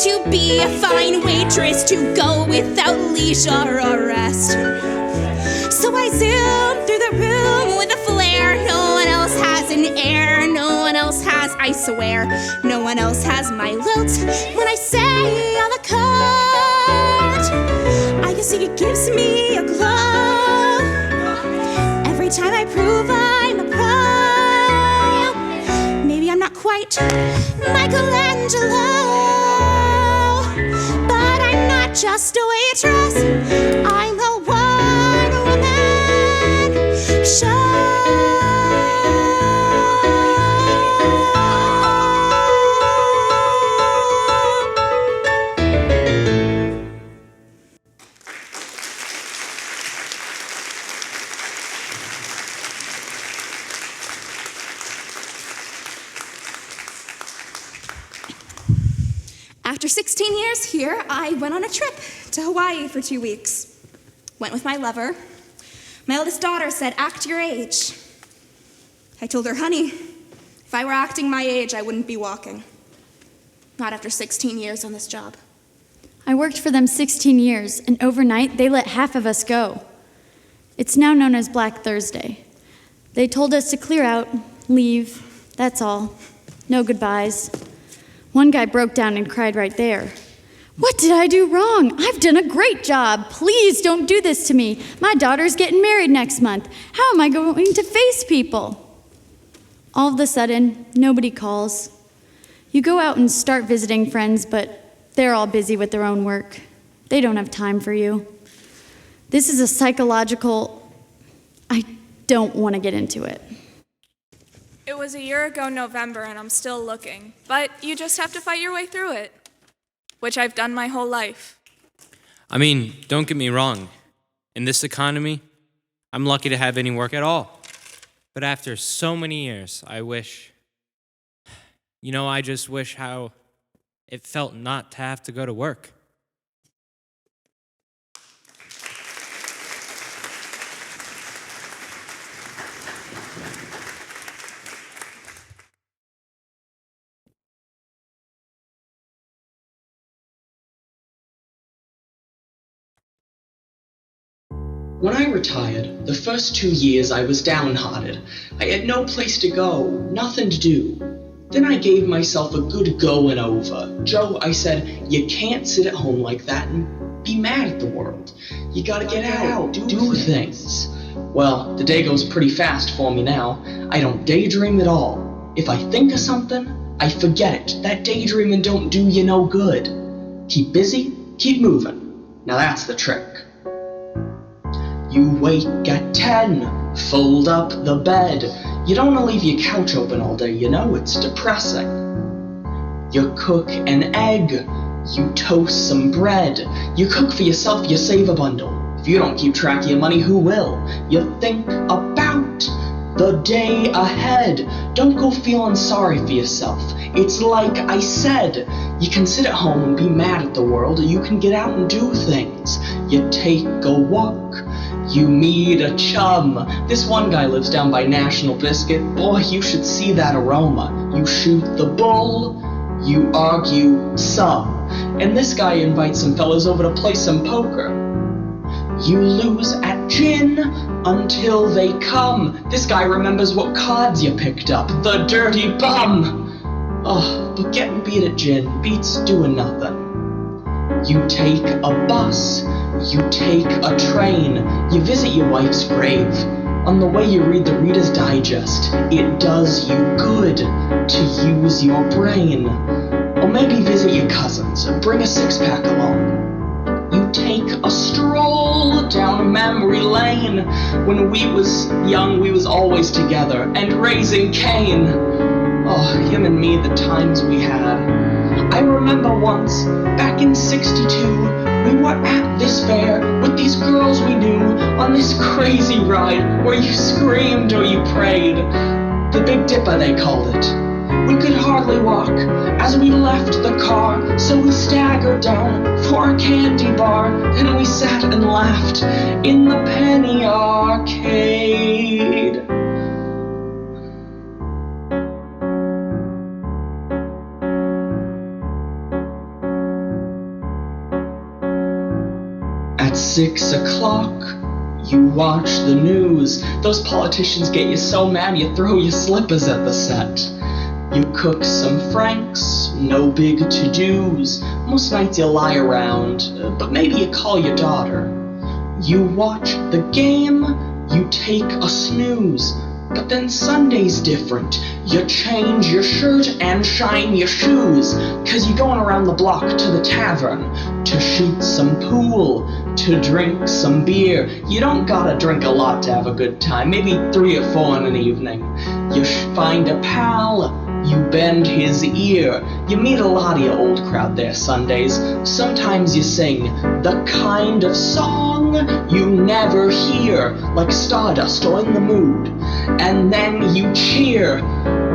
to be a fine waitress, to go without leisure or rest. So I zoom through the room with a flare. No one else has an air, no one else has. I swear no one else has my lilt. When I say on the court, I can see it gives me a glow. Every time I prove I'm a pro. Maybe I'm not quite Michelangelo, but I'm not just a waitress. I'm a one-woman show. After 16 years here, I went on a trip to Hawaii for 2 weeks. Went with my lover. My eldest daughter said, act your age. I told her, honey, if I were acting my age, I wouldn't be walking. Not after 16 years on this job. I worked for them 16 years, and overnight they let half of us go. It's now known as Black Thursday. They told us to clear out, leave, that's all. No goodbyes. One guy broke down and cried right there. What did I do wrong? I've done a great job. Please don't do this to me. My daughter's getting married next month. How am I going to face people? All of a sudden, nobody calls. You go out and start visiting friends, but they're all busy with their own work. They don't have time for you. This is a psychological... I don't want to get into it. It was a year ago November and I'm still looking, but you just have to fight your way through it, which I've done my whole life. I mean, don't get me wrong. In this economy, I'm lucky to have any work at all. But after so many years, I wish... I just wish how it felt not to have to go to work. When I retired, the first 2 years I was downhearted. I had no place to go, nothing to do. Then I gave myself a good going over. Joe, I said, you can't sit at home like that and be mad at the world. You gotta get out, do things. Well, the day goes pretty fast for me now. I don't daydream at all. If I think of something, I forget it. That daydreaming don't do you no good. Keep busy, keep moving. Now that's the trick. You wake at 10, fold up the bed. You don't want to leave your couch open all day, it's depressing. You cook an egg, you toast some bread. You cook for yourself, you save a bundle. If you don't keep track of your money, who will? You think about the day ahead. Don't go feeling sorry for yourself. It's like I said, you can sit at home and be mad at the world, or you can get out and do things. You take a walk. You meet a chum. This one guy lives down by National Biscuit. Boy, you should see that aroma. You shoot the bull, you argue some. And this guy invites some fellas over to play some poker. You lose at gin until they come. This guy remembers what cards you picked up. The dirty bum. Oh, but getting beat at gin beats doing nothing. You take a bus, you take a train, you visit your wife's grave. On the way you read the Reader's Digest. It does you good to use your brain. Or maybe visit your cousins and bring a six-pack along. You take a stroll down memory lane. When we was young, we was always together and raising Cain. Oh, him and me, the times we had. I remember once, back in '62, we were at this fair with these girls we knew on this crazy ride where you screamed or you prayed. The Big Dipper, they called it. We could hardly walk as we left the car, so we staggered down for a candy bar. Then we sat and laughed in the penny arcade. At 6 o'clock, you watch the news. Those politicians get you so mad you throw your slippers at the set. You cook some franks, no big to-dos. Most nights you lie around, but maybe you call your daughter. You watch the game, you take a snooze. But then Sunday's different. You change your shirt and shine your shoes, 'cause you're going around the block to the tavern to shoot some pool, to drink some beer. You don't gotta drink a lot to have a good time, maybe 3 or 4 in an evening. You find a pal, you bend his ear. You meet a lot of your old crowd there Sundays. Sometimes you sing the kind of song you never hear, like Stardust or In the Mood. And then you cheer.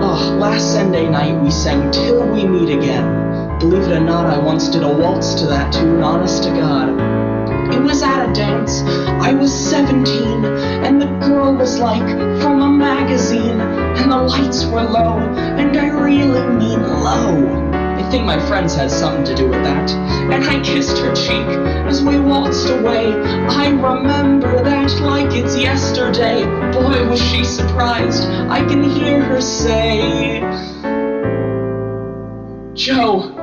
Oh, last Sunday night we sang Till We Meet Again. Believe it or not, I once did a waltz to that tune, honest to God. It was at a dance, I was 17, and the girl was like from a magazine, and the lights were low, and I really mean low. I think my friends had something to do with that, and I kissed her cheek as we waltzed away. I remember that like it's yesterday. Boy, was she surprised. I can hear her say, Joe,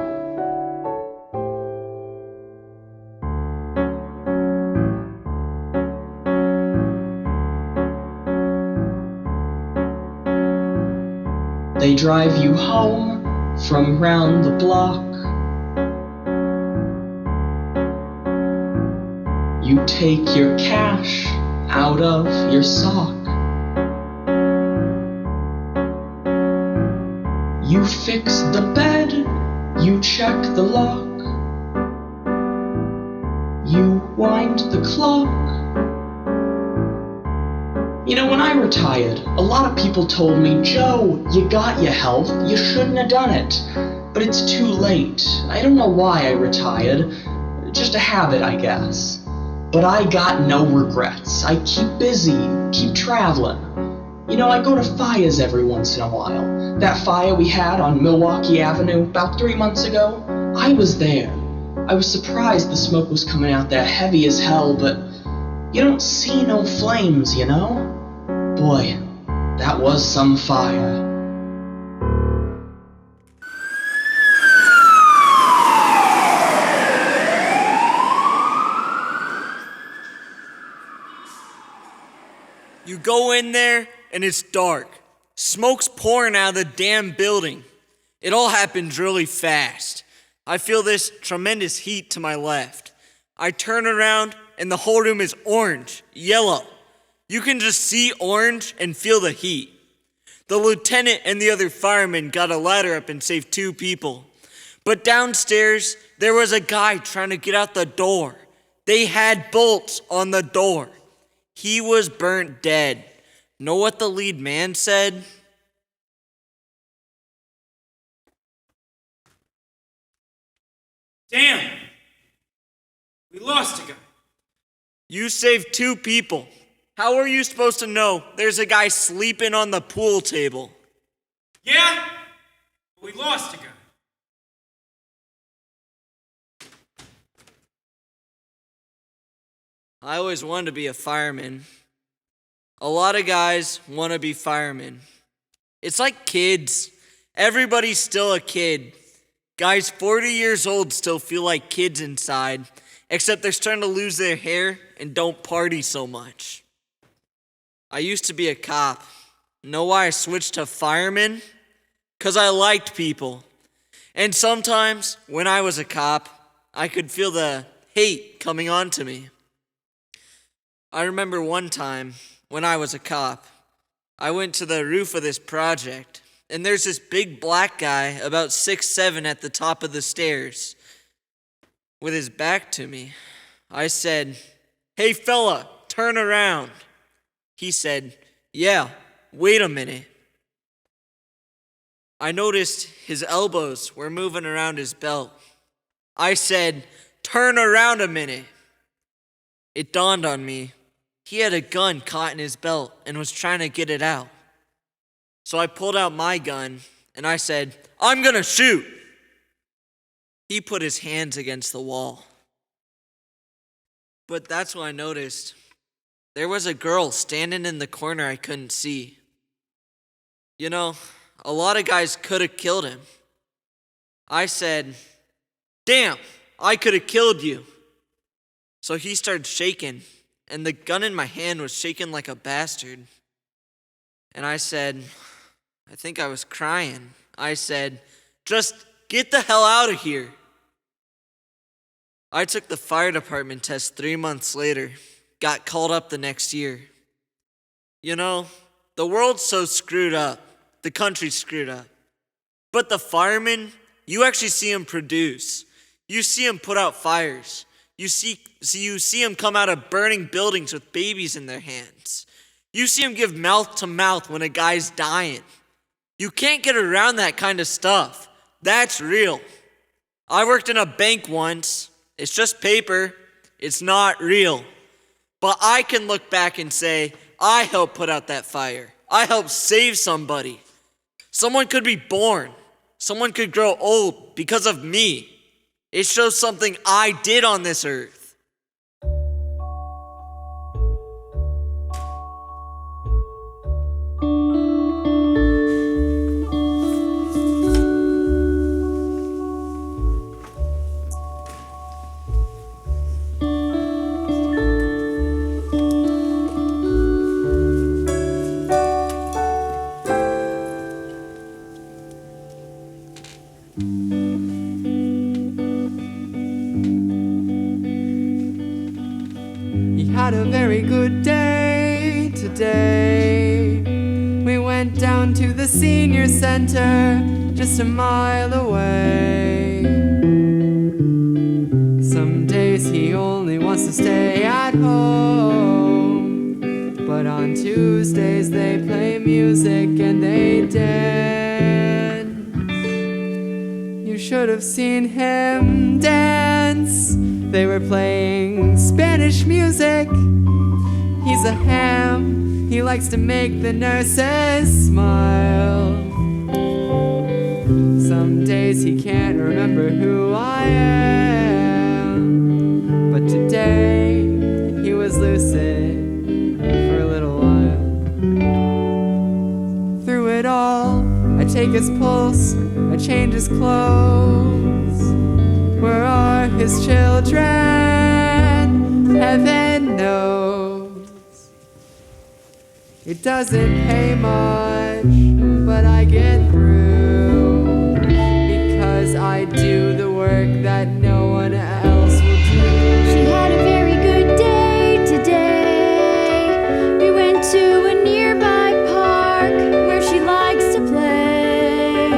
they drive you home from round the block. You take your cash out of your sock. You fix the bed, you check the lock. You wind the clock. You know, when I retired, a lot of people told me, Joe, you got your health, you shouldn't have done it. But it's too late. I don't know why I retired. Just a habit, I guess. But I got no regrets. I keep busy, keep traveling. You know, I go to fires every once in a while. That fire we had on Milwaukee Avenue about 3 months ago, I was there. I was surprised the smoke was coming out there heavy as hell, but you don't see no flames, you know? Boy, that was some fire. You go in there and it's dark. Smoke's pouring out of the damn building. It all happens really fast. I feel this tremendous heat to my left. I turn around and the whole room is orange, yellow. You can just see orange and feel the heat. The lieutenant and the other firemen got a ladder up and saved 2 people. But downstairs, there was a guy trying to get out the door. They had bolts on the door. He was burnt dead. Know what the lead man said? Damn! We lost a guy. You saved 2 people. How are you supposed to know there's a guy sleeping on the pool table? Yeah? We lost a guy. I always wanted to be a fireman. A lot of guys want to be firemen. It's like kids. Everybody's still a kid. Guys 40 years old still feel like kids inside, except they're starting to lose their hair and don't party so much. I used to be a cop. Know why I switched to fireman? 'Cause I liked people. And sometimes, when I was a cop, I could feel the hate coming on to me. I remember one time, when I was a cop, I went to the roof of this project, and there's this big black guy, about 6'7", at the top of the stairs, with his back to me. I said, "Hey fella, turn around." He said, "Yeah, wait a minute." I noticed his elbows were moving around his belt. I said, "Turn around a minute." It dawned on me, he had a gun caught in his belt and was trying to get it out. So I pulled out my gun and I said, "I'm gonna shoot." He put his hands against the wall. But that's when I noticed there was a girl standing in the corner I couldn't see. You know, A lot of guys could have killed him. I said, damn, I could have killed you. So he started shaking, and the gun in my hand was shaking like a bastard. And I said, I think I was crying. I said, just get the hell out of here. I took the fire department test 3 months later, got called up the next year. You know, the world's so screwed up, the country's screwed up. But the firemen, you actually see them produce. You see them put out fires. You see them come out of burning buildings with babies in their hands. You see them give mouth to mouth when a guy's dying. You can't get around that kind of stuff. That's real. I worked in a bank once. It's just paper. It's not real. But I can look back and say, I helped put out that fire. I helped save somebody. Someone could be born. Someone could grow old because of me. It shows something I did on this earth. Had a very good day today. We went down to the senior center just a mile away. Some days he only wants to stay at home, but on Tuesdays they play music and they dance. You should have seen him dance. They were playing Spanish music. He's a ham. He likes to make the nurses smile. Some days he can't remember who I am, but today he was lucid for a little while. Through it all, I take his pulse, I change his clothes. Where are his children? Heaven knows. It doesn't pay much, but I get through because I do the work that no one else will do. She had a very good day today. We went to a nearby park where she likes to play.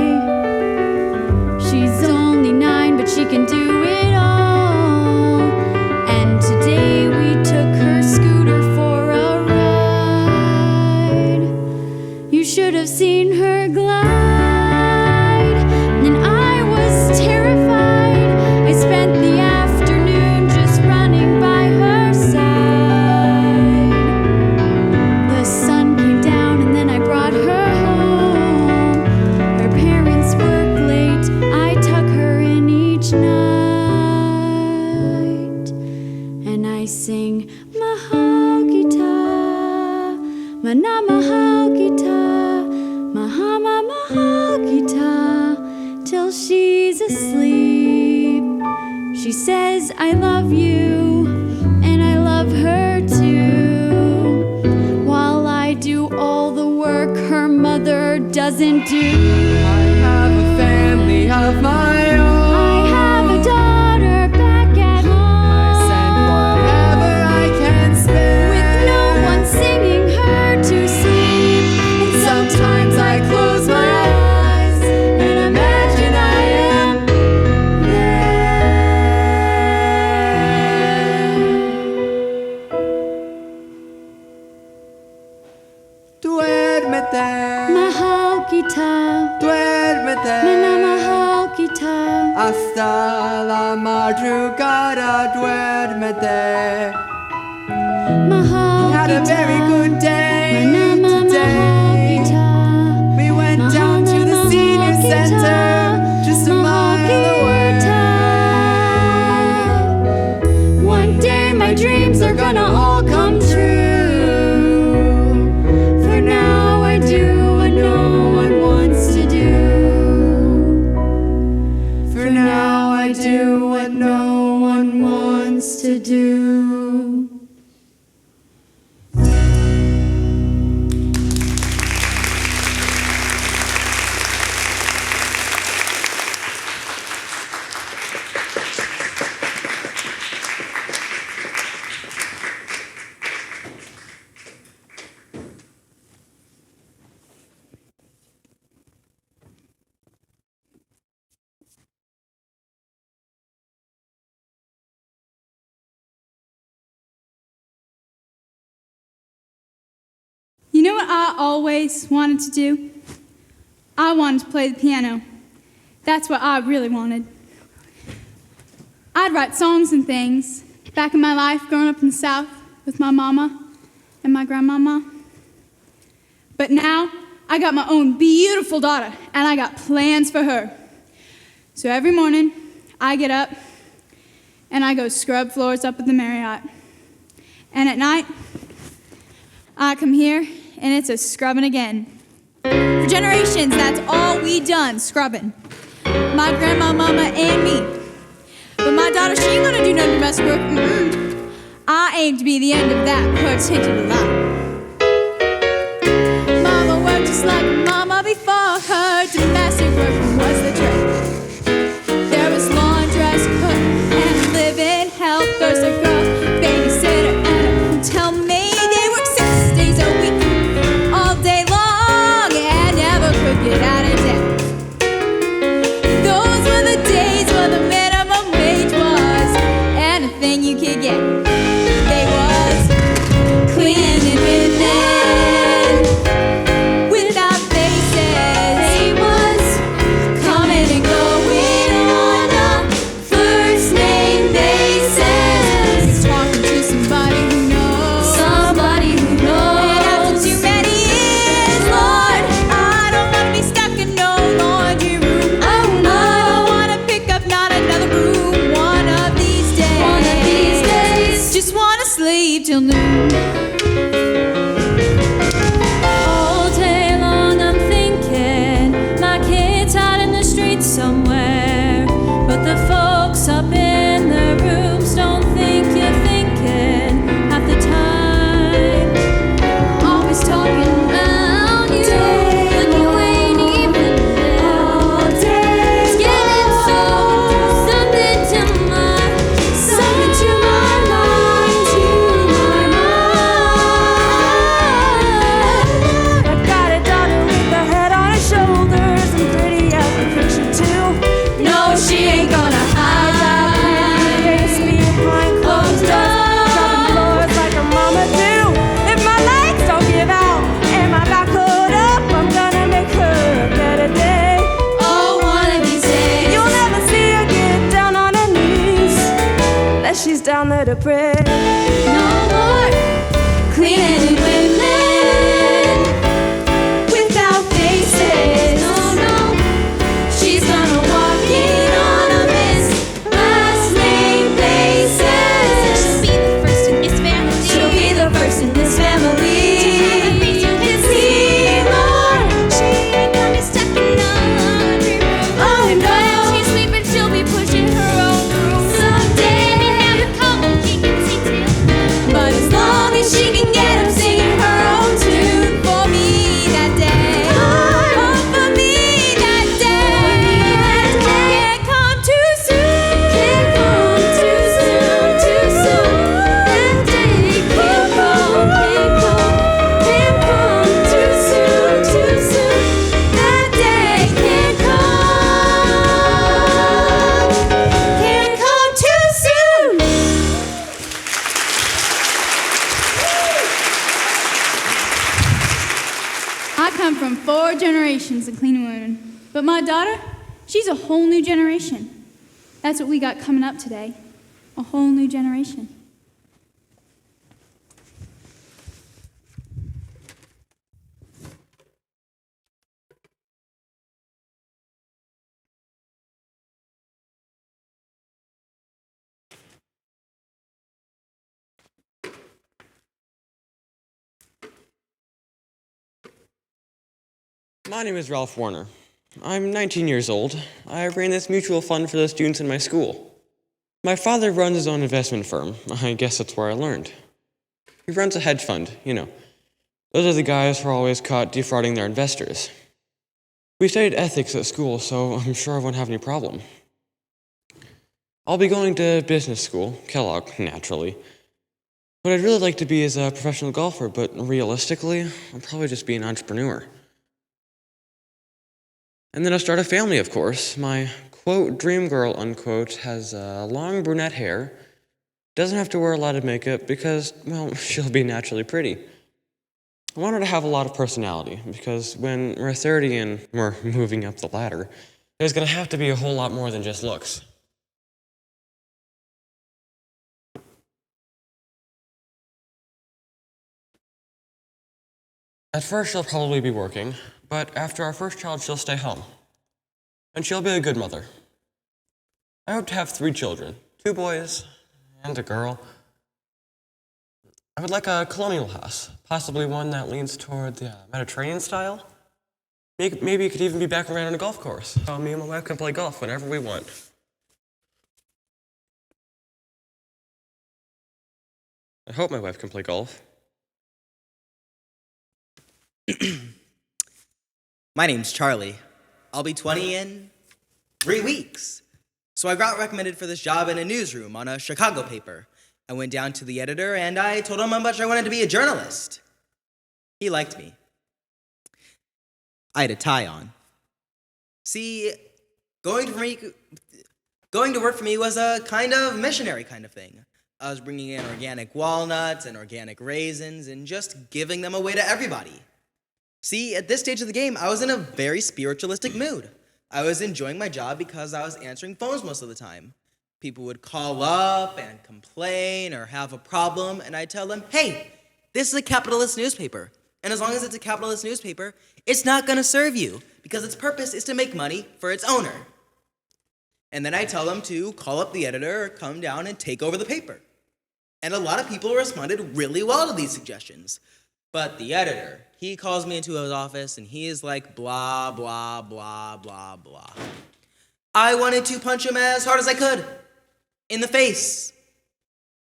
She's only 9, but she can do it all. And today we took her scooter for a ride. You should have seen her glide. And I was terrified. I spent the afternoon just running by her side. The sun came down and then I brought her home. Her parents work late. I tuck her in each night. And I sing Mahogita, Mana Mahogita, Mahama Mahogita, till she's asleep. She says, I love you, and I love her too, while I do all the work her mother doesn't do. I have a family of my own. I have a daughter back at home. I send whatever I can spend, with no one singing her to sleep. and sometimes I close my eyes and imagine I am Duérmete, Mahogita, duérmete, Mana Mahogita, hasta la madrugada, duérmete. Mahogita, Had a very good day Mana today. Mahogita, We went down to the senior center just a mile away. One day my dreams are gonna all come true. For now I do what no one wants to wants to do. You know what I always wanted to do? I wanted to play the piano. That's what I really wanted. I'd write songs and things back in my life growing up in the South with my mama and my grandmama. But now I got my own beautiful daughter and I got plans for her. So every morning I get up and I go scrub floors up at the Marriott. And at night I come here and it's a scrubbing again. For generations, that's all we done, scrubbing. My grandma, mama, and me. But my daughter, she ain't gonna do no domestic work. I aim to be the end of that particular line. Mama worked just like mama before her. Domestic work was the trick. There was laundress, cook, and live-in helpers, a girl, babysitter, and a hotel maid. They worked 6 days a week, all day long, and never could get out of debt. Those were the days when the minimum wage was anything you could get. They was cleaning women without faces. They was coming and going on a first name basis. Talking to somebody who knows. Somebody who knows. And after too many years, Lord, I don't want to be stuck in no laundry room. Oh no, I don't want to pick up not another broom. One of these days, just want to sleep till noon. All day long I'm thinking my kid's out in the streets somewhere, but the folks up in their rooms don't think you're thinking half the time. Always talking around you when you ain't even there. All day it's getting something to my mind, I got a daughter with a head on her shoulders and pretty as a picture too. No, she ain't gonna hide. Face behind closed doors, dropping floors like a mama do. If my legs don't give out and my back hold up, I'm gonna make her a better day. Oh, one of these days you'll never see her get down on her knees unless she's down there to pray. No more cleaning women without faces. No, no, she's gonna walk in on a last name basis. She'll be the first in this family. She'll be the first in this family. See more. She ain't gonna be stuck in no laundry room. Oh no, when she's sleeping, she'll be pushing her own broom. Someday we have a couple she can see too. But as long as she can get up singing her own tune for me that day. Oh, for me that day. Can't come too soon. Can't come too soon. Too soon. That day can't come. Can't come. Can't come too soon. Too soon. That day can't come. Can't come too soon. I come from 4 generations of cleaning women, but my daughter, she's a whole new generation. That's what we got coming up today, a whole new generation. My name is Ralph Warner. I'm 19 years old. I ran this mutual fund for the students in my school. My father runs his own investment firm. I guess that's where I learned. He runs a hedge fund, you know. Those are the guys who are always caught defrauding their investors. We studied ethics at school, so I'm sure I won't have any problem. I'll be going to business school, Kellogg, naturally. What I'd really like to be is a professional golfer, but realistically, I'll probably just be an entrepreneur. And then I'll start a family, of course. My, quote, dream girl, unquote, has long brunette hair, doesn't have to wear a lot of makeup because, well, she'll be naturally pretty. I want her to have a lot of personality, because when we're 30 and we're moving up the ladder, there's going to have to be a whole lot more than just looks. At first, she'll probably be working, but after our first child, she'll stay home. And she'll be a good mother. I hope to have 3 children, 2 boys and a girl. I would like a colonial house, possibly one that leans toward the Mediterranean style. Maybe it could even be back around on a golf course, so me and my wife can play golf whenever we want. I hope my wife can play golf. My name's Charlie. I'll be 20 in 3 weeks. So I got recommended for this job in a newsroom on a Chicago paper. I went down to the editor and I told him how much I wanted to be a journalist. He liked me. I had a tie on. See, going to work for me was a kind of missionary kind of thing. I was bringing in organic walnuts and organic raisins and just giving them away to everybody. See, at this stage of the game, I was in a very spiritualistic mood. I was enjoying my job because I was answering phones most of the time. People would call up and complain or have a problem, and I'd tell them, hey, this is a capitalist newspaper. And as long as it's a capitalist newspaper, it's not going to serve you because its purpose is to make money for its owner. And then I tell them to call up the editor or come down and take over the paper. And a lot of people responded really well to these suggestions. But the editor, he calls me into his office and he is like blah, blah, blah, blah, blah. I wanted to punch him as hard as I could. In the face.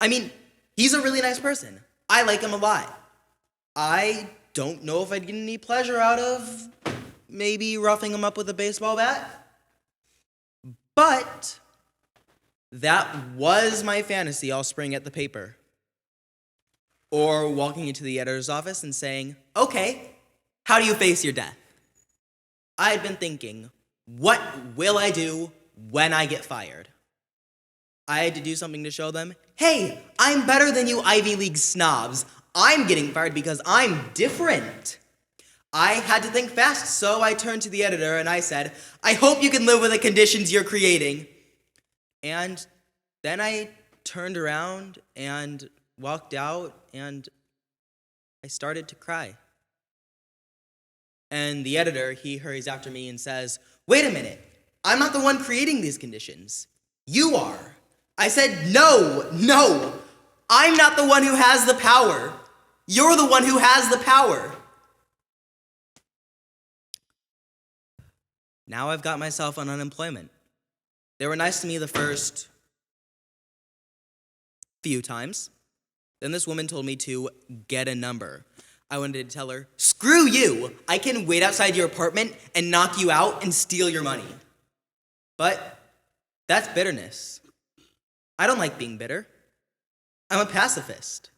I mean, he's a really nice person. I like him a lot. I don't know if I'd get any pleasure out of maybe roughing him up with a baseball bat. But that was my fantasy all spring at the paper. Or walking into the editor's office and saying, okay, how do you face your death? I had been thinking, what will I do when I get fired? I had to do something to show them, hey, I'm better than you Ivy League snobs. I'm getting fired because I'm different. I had to think fast, so I turned to the editor and I said, I hope you can live with the conditions you're creating. And then I turned around and walked out and I started to cry. And the editor, he hurries after me and says, wait a minute, I'm not the one creating these conditions. You are. I said, no, I'm not the one who has the power. You're the one who has the power. Now I've got myself on unemployment. They were nice to me the first few times. Then this woman told me to get a number. I wanted to tell her, screw you! I can wait outside your apartment and knock you out and steal your money. But that's bitterness. I don't like being bitter. I'm a pacifist.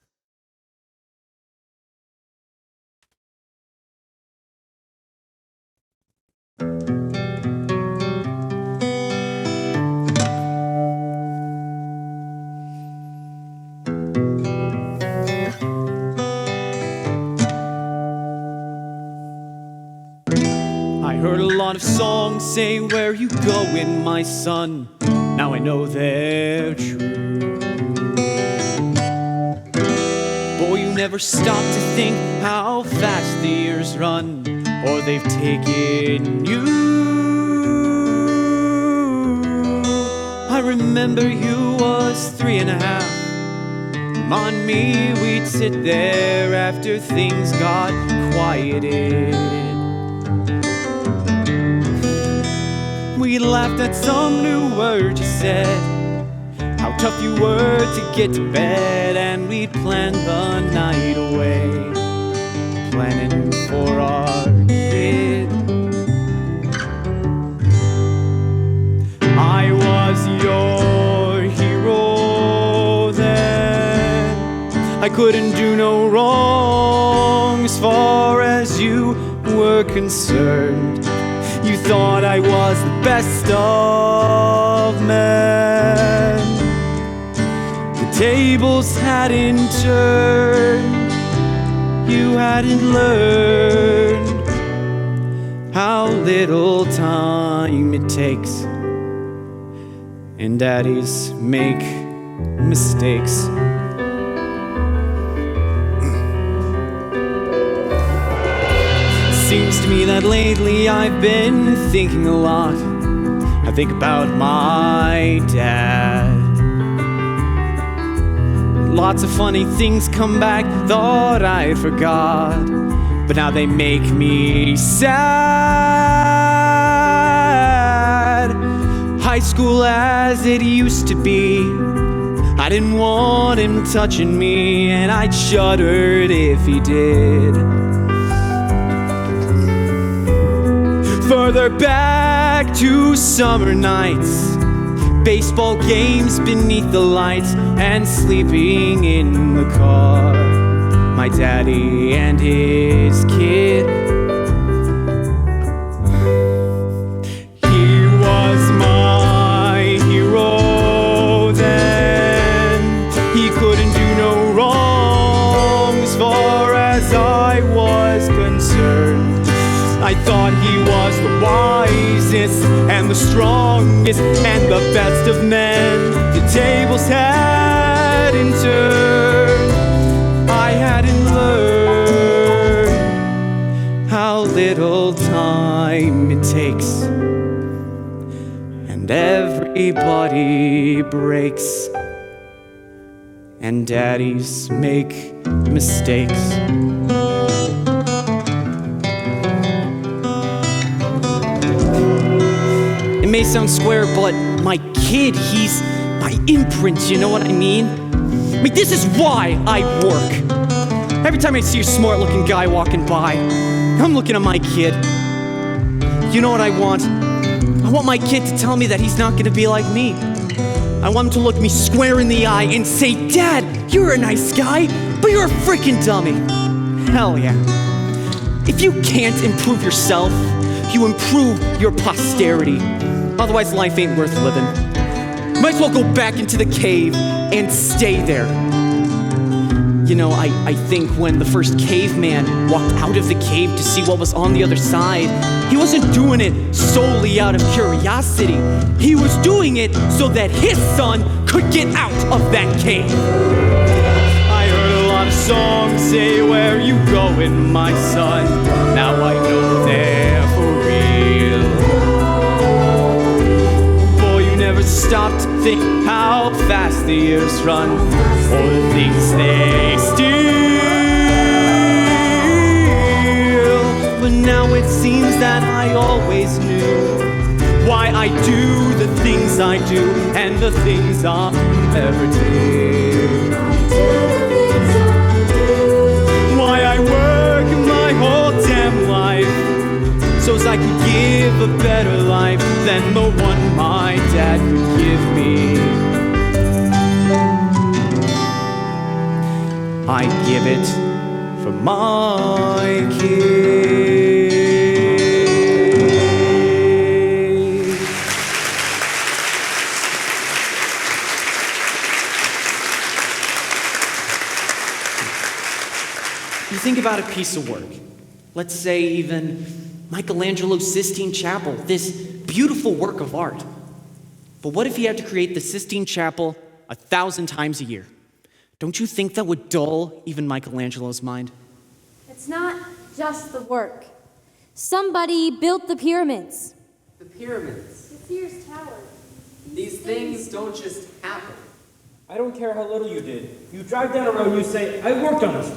I heard a lot of songs say, where you going, my son? Now I know they're true. Boy, you never stop to think how fast the years run, or they've taken you. I remember you was 3.5. On me, we'd sit there after things got quieted. We laughed at some new word you said. How tough you were to get to bed, and we'd plan the night away, planning for our kid. I was your hero then. I couldn't do no wrong as far as you were concerned. You thought I was the best of men. The tables hadn't turned. You hadn't learned how little time it takes, and daddies make mistakes. Seems to me that lately I've been thinking a lot. I think about my dad. Lots of funny things come back, thought I forgot, but now they make me sad. High school as it used to be, I didn't want him touching me, and I'd shuddered if he did. Further back to summer nights, baseball games beneath the lights, and sleeping in the car, my daddy and his kid. He was my hero then. He couldn't do no wrong as far as I was concerned. I thought he was the wisest and the strongest and the best of men. The tables hadn't turned. I hadn't learned how little time it takes, and everybody breaks, and daddies make mistakes. It may sound square, but my kid, he's my imprint, you know what I mean? I mean, this is why I work. Every time I see a smart-looking guy walking by, I'm looking at my kid. You know what I want? I want my kid to tell me that he's not gonna be like me. I want him to look me square in the eye and say, "Dad, you're a nice guy, but you're a freaking dummy." Hell yeah. If you can't improve yourself, you improve your posterity. Otherwise, life ain't worth living. Might as well go back into the cave and stay there. You know, I think when the first caveman walked out of the cave to see what was on the other side, he wasn't doing it solely out of curiosity. He was doing it so that his son could get out of that cave. I heard a lot of songs say, "Where you going, my son?" Now I know they're for real. Boy, you never stop to think how fast the years run, or the things they steal. But now it seems that I always knew why I do the things I do, and the things I'll never do. Why I work my whole damn life, so as I could give a better life than the one my dad could give me. I give it for my kid. You think about a piece of work. Let's say even Michelangelo's Sistine Chapel, this beautiful work of art. But what if he had to create the Sistine Chapel 1,000 times a year? Don't you think that would dull even Michelangelo's mind? It's not just the work. Somebody built the pyramids. The pyramids. The Sears Tower. These things don't just happen. I don't care how little you did. You drive down a road, you say, "I worked on this."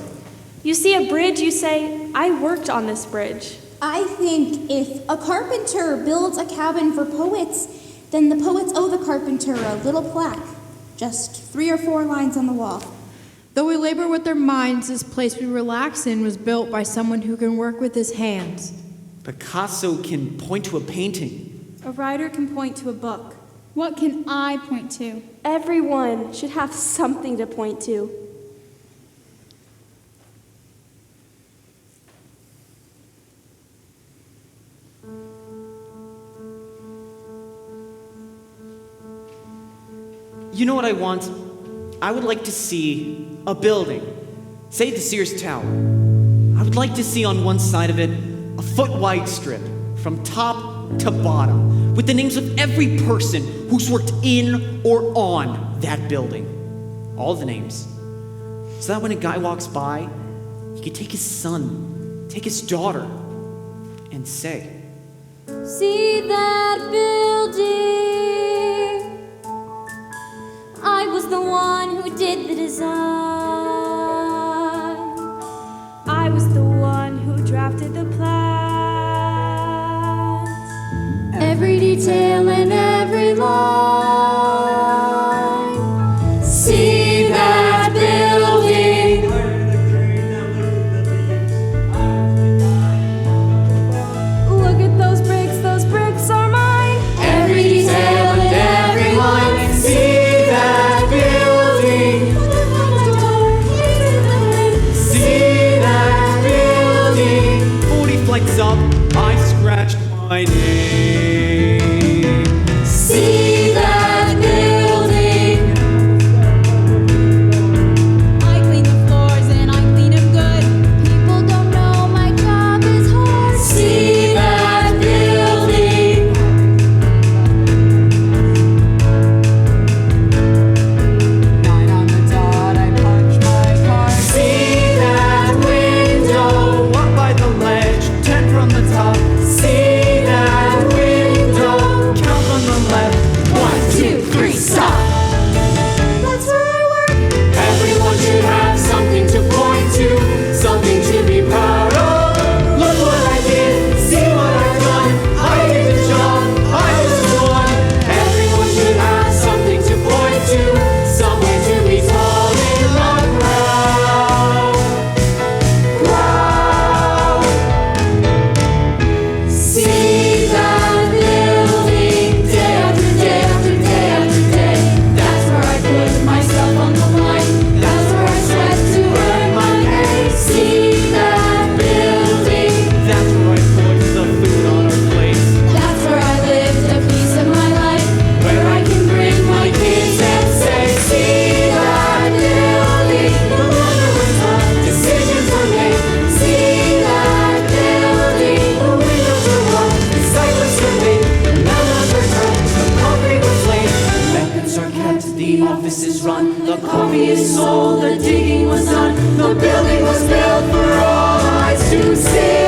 You see a bridge, you say, "I worked on this bridge." I think if a carpenter builds a cabin for poets, then the poets owe the carpenter a little plaque, Just 3 or 4 lines on the wall. Though we labor with our minds, this place we relax in was built by someone who can work with his hands. Picasso can point to a painting. A writer can point to a book. What can I point to? Everyone should have something to point to. You know what I want? I would like to see a building, say the Sears Tower. I would like to see on one side of it a foot-wide strip from top to bottom with the names of every person who's worked in or on that building. All the names. So that when a guy walks by, he could take his son, take his daughter, and say, See that building? I was the one who did the design. I was the one who drafted the plans. Every detail and every line. See that building? Look at those bricks are mine. Every detail and every line. See that building? See that building? 40 flights up, I scratched my name. See that building? I clean the floors and I clean them good. People don't know my job is hard. See that building? 9 on the dot, I punch my card. See that window up by the ledge, 10 from the top. See that window, count on the left. 1, 2, 3, stop. That's where I work. Everyone should have something to point to, something to be proud of. Look what I did, see what I've done. I did the job, I was the one. Everyone should have something to point to, somewhere to be tall in the crowd. See that building? Day after day after day after day. That's where I put myself on the line. That's where I sweat to earn my pay. See that building? That's where I put the food on our plates. That's where I lived a piece of my life. Where I can bring my kids and say, see that building? The weather was hot, decisions were made. See that building? The windows were warm, the cyclists were made, the melons were turned, the concrete was laid. Records are kept, the office is run, the coffee is sold, the digging was done, the building was built for all eyes to see.